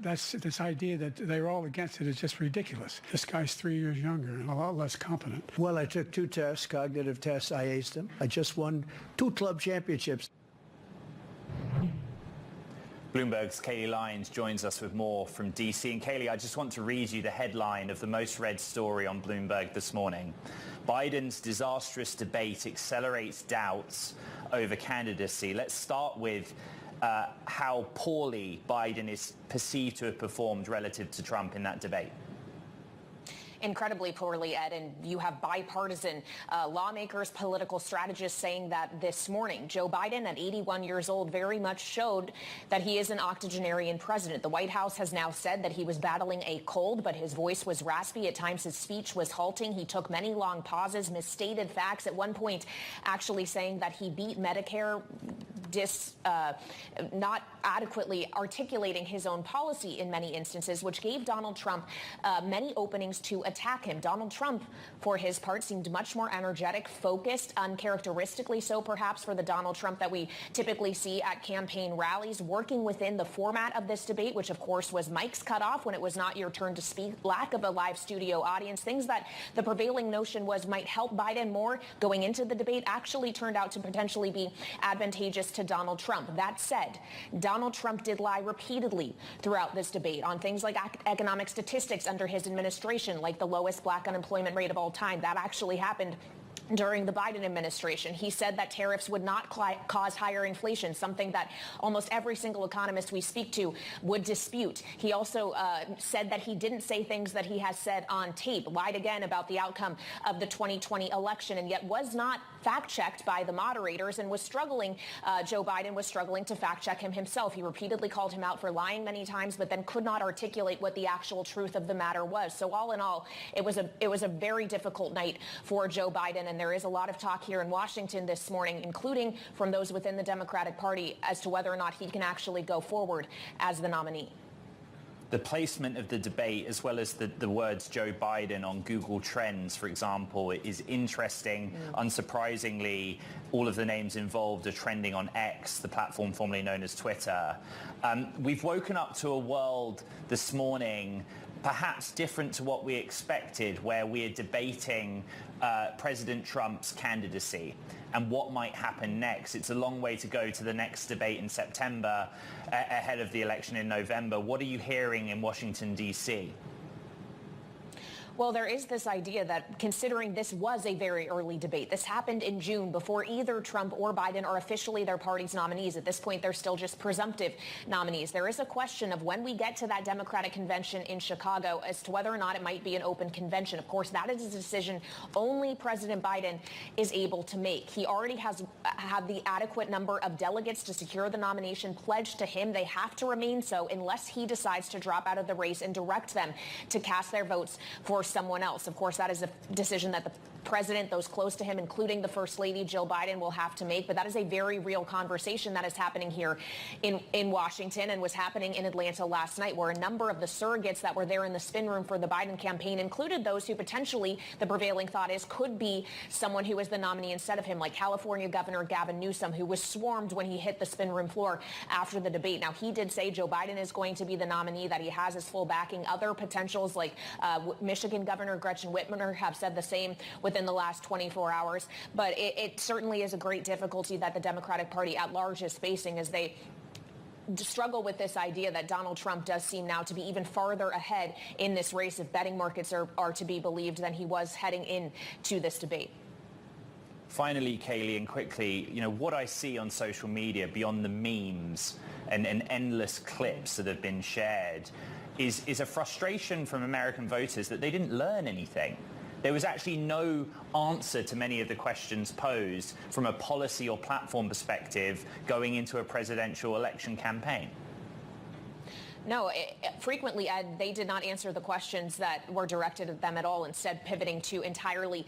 that's this idea that they were all against it is just ridiculous. This guy's 3 years younger and a lot less competent. Well, I took 2 tests, cognitive tests. I aced them. I just won 2 club championships. Bloomberg's Kaylee Lyons joins us with more from D.C. And Kaylee, I just want to read you the headline of the most read story on Bloomberg this morning. Biden's disastrous debate accelerates doubts over candidacy. Let's start with how poorly Biden is perceived to have performed relative to Trump in that debate. incredibly poorly, Ed, and you have bipartisan lawmakers, political strategists saying that this morning. Joe Biden, at 81 years old, very much showed that he is an octogenarian president. The White House has now said that he was battling a cold, but his voice was raspy. At times, his speech was halting. He took many long pauses, misstated facts, at one point actually saying that he beat Medicare, not adequately articulating his own policy in many instances, which gave Donald Trump many openings to attack him. Donald Trump, for his part, seemed much more energetic, focused, uncharacteristically so perhaps for the Donald Trump that we typically see at campaign rallies, working within the format of this debate, which of course was mics cut off when it was not your turn to speak, lack of a live studio audience, things that the prevailing notion was might help Biden more going into the debate actually turned out to potentially be advantageous to Donald Trump. That said, Donald Trump did lie repeatedly throughout this debate on things like economic statistics under his administration, like the lowest black unemployment rate of all time. That actually happened during the Biden administration. He said that tariffs would not cause higher inflation, something that almost every single economist we speak to would dispute. He also said that he didn't say things that he has said on tape, lied again about the outcome of the 2020 election, and yet was not fact-checked by the moderators and was struggling. Joe Biden was struggling to fact-check him himself. He repeatedly called him out for lying many times, but then could not articulate what the actual truth of the matter was. So all in all, it was a very difficult night for Joe Biden, and there is a lot of talk here in Washington this morning, including from those within the Democratic Party, as to whether or not he can actually go forward as the nominee. The placement of the debate, as well as the words Joe Biden on Google Trends, for example, is interesting. Unsurprisingly, all of the names involved are trending on X, the platform formerly known as Twitter. We've woken up to a world this morning perhaps different to what we expected, where we're debating President Trump's candidacy and what might happen next. It's a long way to go to the next debate in September, ahead of the election in November. What are you hearing in Washington, D.C.? Well, there is this idea that, considering this was a very early debate, this happened in June before either Trump or Biden are officially their party's nominees. At this point, they're still just presumptive nominees. There is a question of when we get to that Democratic convention in Chicago as to whether or not it might be an open convention. Of course, that is a decision only President Biden is able to make. He already has had the adequate number of delegates to secure the nomination pledged to him. They have to remain so unless he decides to drop out of the race and direct them to cast their votes for someone else. Of course, that is a decision that the president, those close to him, including the First Lady, Jill Biden, will have to make. But that is a very real conversation that is happening here in Washington and was happening in Atlanta last night, where a number of the surrogates that were there in the spin room for the Biden campaign included those who potentially, the prevailing thought is, could be someone who was the nominee instead of him, like California Governor Gavin Newsom, who was swarmed when he hit the spin room floor after the debate. Now, he did say Joe Biden is going to be the nominee, that he has his full backing. Other potentials like Michigan Governor Gretchen Whitmer have said the same within the last 24 hours. But it certainly is a great difficulty that the Democratic Party at large is facing as they struggle with this idea that Donald Trump does seem now to be even farther ahead in this race, if betting markets are to be believed, than he was heading into this debate. Finally, Kaylee, and quickly, what I see on social media beyond the memes and endless clips that have been shared is a frustration from American voters that they didn't learn anything. There was actually no answer to many of the questions posed from a policy or platform perspective going into a presidential election campaign. No, frequently, Ed, they did not answer the questions that were directed at them at all, instead pivoting to entirely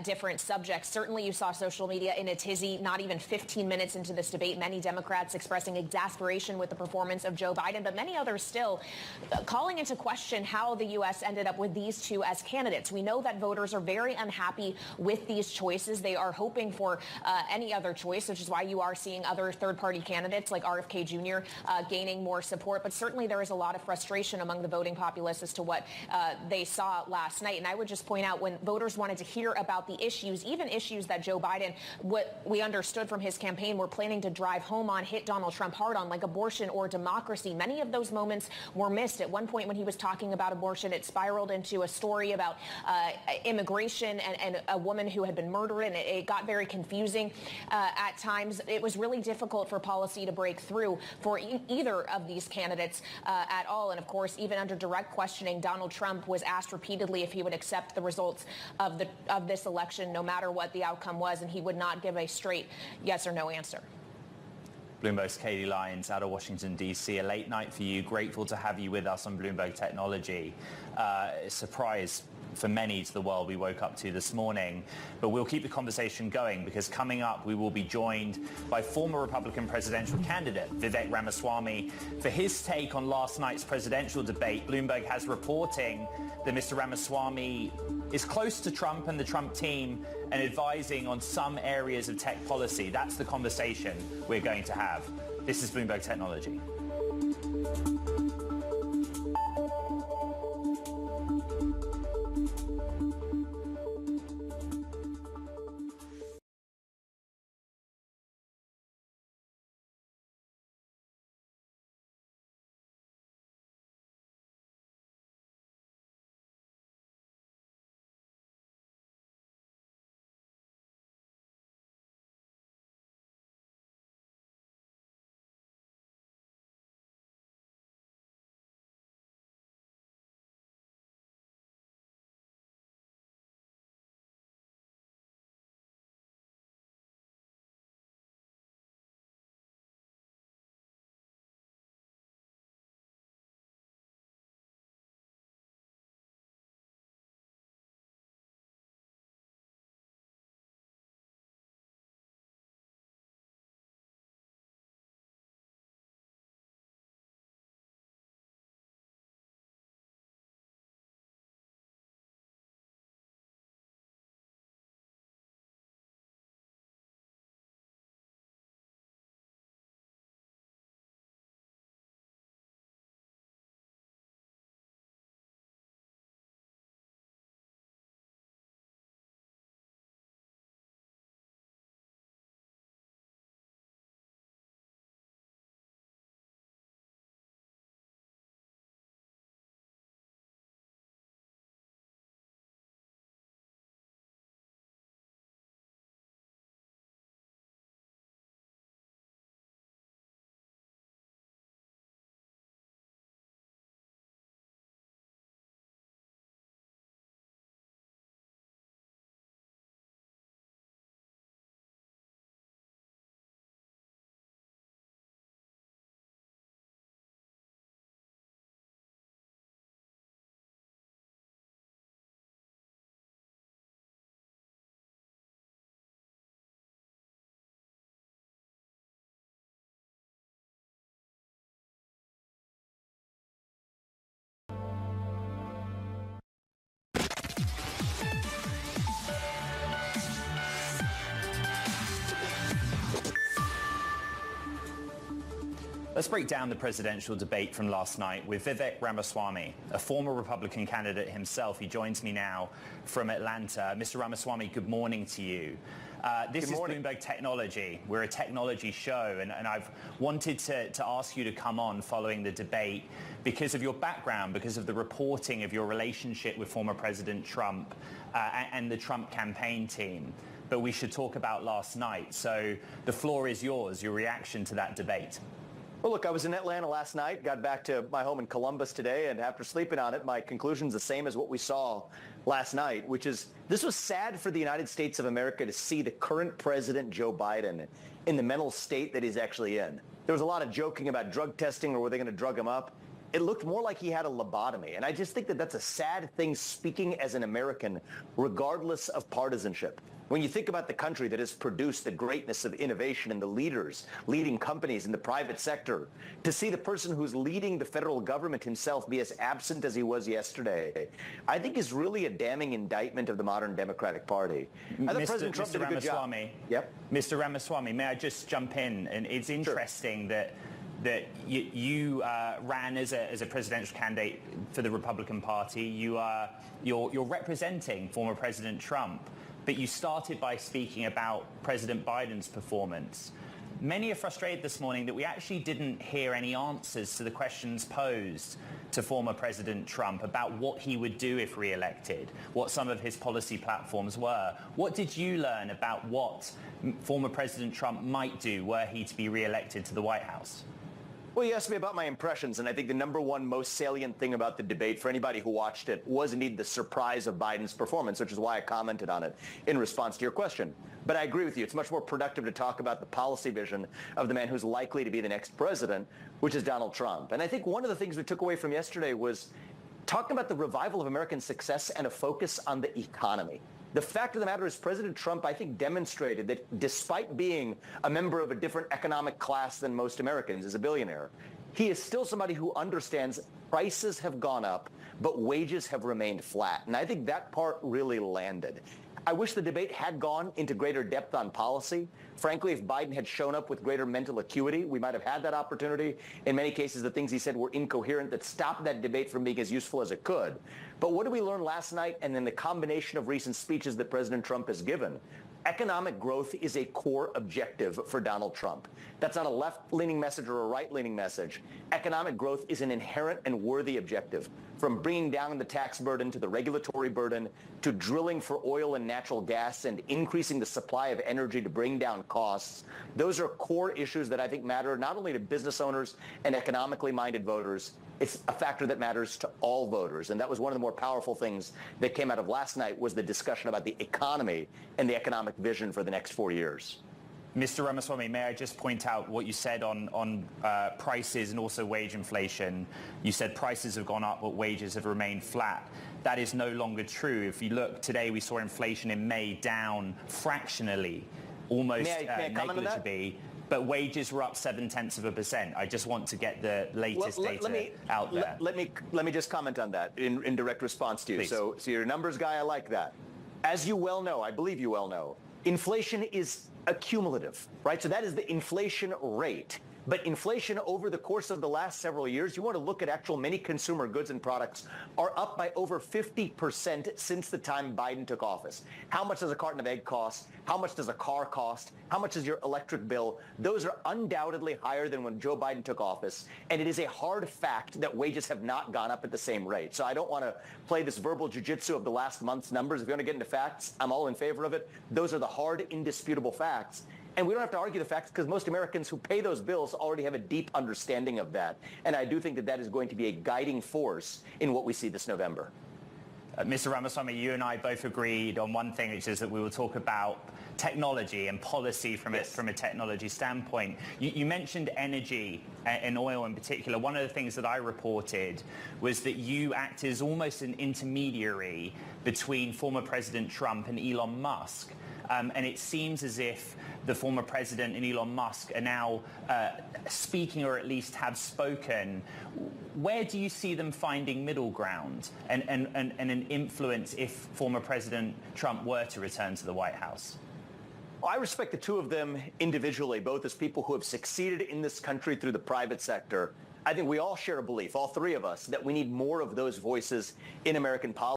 different subjects. Certainly, you saw social media in a tizzy not even 15 minutes into this debate. Many Democrats expressing exasperation with the performance of Joe Biden, but many others still calling into question how the U.S. ended up with these two as candidates. We know that voters are very unhappy with these choices. They are hoping for any other choice, which is why you are seeing other third-party candidates like RFK Jr. Gaining more support. But certainly, there is a lot of frustration among the voting populace as to what they saw last night. And I would just point out, when voters wanted to hear about the issues, even issues that Joe Biden, what we understood from his campaign, were planning to drive home on, hit Donald Trump hard on, like abortion or democracy, many of those moments were missed. At one point when he was talking about abortion, it spiraled into a story about immigration and a woman who had been murdered, and it got very confusing at times. It was really difficult for policy to break through for either of these candidates at all. And of course, even under direct questioning, Donald Trump was asked repeatedly if he would accept the results of this election, no matter what the outcome was, and he would not give a straight yes or no answer. Bloomberg's Katie Lyons out of Washington, D.C. A late night for you. Grateful to have you with us on Bloomberg Technology. Surprise for many to the world we woke up to this morning. But we'll keep the conversation going because coming up we will be joined by former Republican presidential candidate Vivek Ramaswamy for his take on last night's presidential debate. Bloomberg has reporting that Mr. Ramaswamy is close to Trump and the Trump team and advising on some areas of tech policy. That's the conversation we're going to have. This is Bloomberg Technology. Let's break down the presidential debate from last night with Vivek Ramaswamy, a former Republican candidate himself. He joins me now from Atlanta. Mr. Ramaswamy, good morning to you. This is Bloomberg Technology. We're a technology show, and I've wanted to ask you to come on following the debate because of your background, because of the reporting of your relationship with former President Trump and the Trump campaign team. But we should talk about last night. So the floor is yours, your reaction to that debate. Well, look, I was in Atlanta last night, got back to my home in Columbus today, and after sleeping on it, my conclusion's the same as what we saw last night, which is this was sad for the United States of America to see the current president, Joe Biden, in the mental state that he's actually in. There was a lot of joking about drug testing or were they going to drug him up. It looked more like he had a lobotomy, and I just think that that's a sad thing speaking as an American, regardless of partisanship. When you think about the country that has produced the greatness of innovation and the leaders leading companies in the private sector, to see the person who's leading the federal government himself be as absent as he was yesterday, I think is really a damning indictment of the modern Democratic Party. I thought President Trump did a good job. Yep. Mr. Ramaswamy, may I just jump in? And it's interesting that you ran as a presidential candidate for the Republican Party. You're representing former President Trump. But you started by speaking about President Biden's performance. Many are frustrated this morning that we actually didn't hear any answers to the questions posed to former President Trump about what he would do if re-elected, what some of his policy platforms were. What did you learn about what former President Trump might do were he to be re-elected to the White House? Well, you asked me about my impressions, and I think the number one most salient thing about the debate for anybody who watched it was indeed the surprise of Biden's performance, which is why I commented on it in response to your question. But I agree with you. It's much more productive to talk about the policy vision of the man who's likely to be the next president, which is Donald Trump. And I think one of the things we took away from yesterday was talking about the revival of American success and a focus on the economy. The fact of the matter is President Trump, I think, demonstrated that despite being a member of a different economic class than most Americans, as a billionaire, he is still somebody who understands prices have gone up, but wages have remained flat. And I think that part really landed. I wish the debate had gone into greater depth on policy. Frankly, if Biden had shown up with greater mental acuity, we might have had that opportunity. In many cases, the things he said were incoherent that stopped that debate from being as useful as it could. But what did we learn last night and then the combination of recent speeches that President Trump has given? Economic growth is a core objective for Donald Trump. That's not a left-leaning message or a right-leaning message. Economic growth is an inherent and worthy objective. From bringing down the tax burden to the regulatory burden to drilling for oil and natural gas and increasing the supply of energy to bring down costs, those are core issues that I think matter not only to business owners and economically minded voters, it's a factor that matters to all voters. And that was one of the more powerful things that came out of last night was the discussion about the economy and the economic vision for the next 4 years. Mr. Ramaswamy, may I just point out what you said on prices and also wage inflation? You said prices have gone up, but wages have remained flat. That is no longer true. If you look today, we saw inflation in May down fractionally, almost negligibly. But wages were up 0.7%. I just want to get the latest data out there. Let me just comment on that in direct response to you. So you're a numbers guy. I like that. As you well know, I believe you well know, inflation is accumulative, right? So that is the inflation rate. But inflation over the course of the last several years, you want to look at actual many consumer goods and products are up by over 50% since the time Biden took office. How much does a carton of egg cost? How much does a car cost? How much is your electric bill? Those are undoubtedly higher than when Joe Biden took office. And it is a hard fact that wages have not gone up at the same rate. So I don't want to play this verbal jujitsu of the last month's numbers. If you want to get into facts, I'm all in favor of it. Those are the hard, indisputable facts. And we don't have to argue the facts because most Americans who pay those bills already have a deep understanding of that. And I do think that that is going to be a guiding force in what we see this November. Mr. Ramaswamy, you and I both agreed on one thing, which is that we will talk about technology and policy from a technology standpoint. You mentioned energy and oil in particular. One of the things that I reported was that you act as almost an intermediary between former President Trump and Elon Musk. And it seems as if the former president and Elon Musk are now speaking, or at least have spoken. Where do you see them finding middle ground and an influence if former President Trump were to return to the White House? Well, I respect the two of them individually, both as people who have succeeded in this country through the private sector. I think we all share a belief, all three of us, that we need more of those voices in American politics.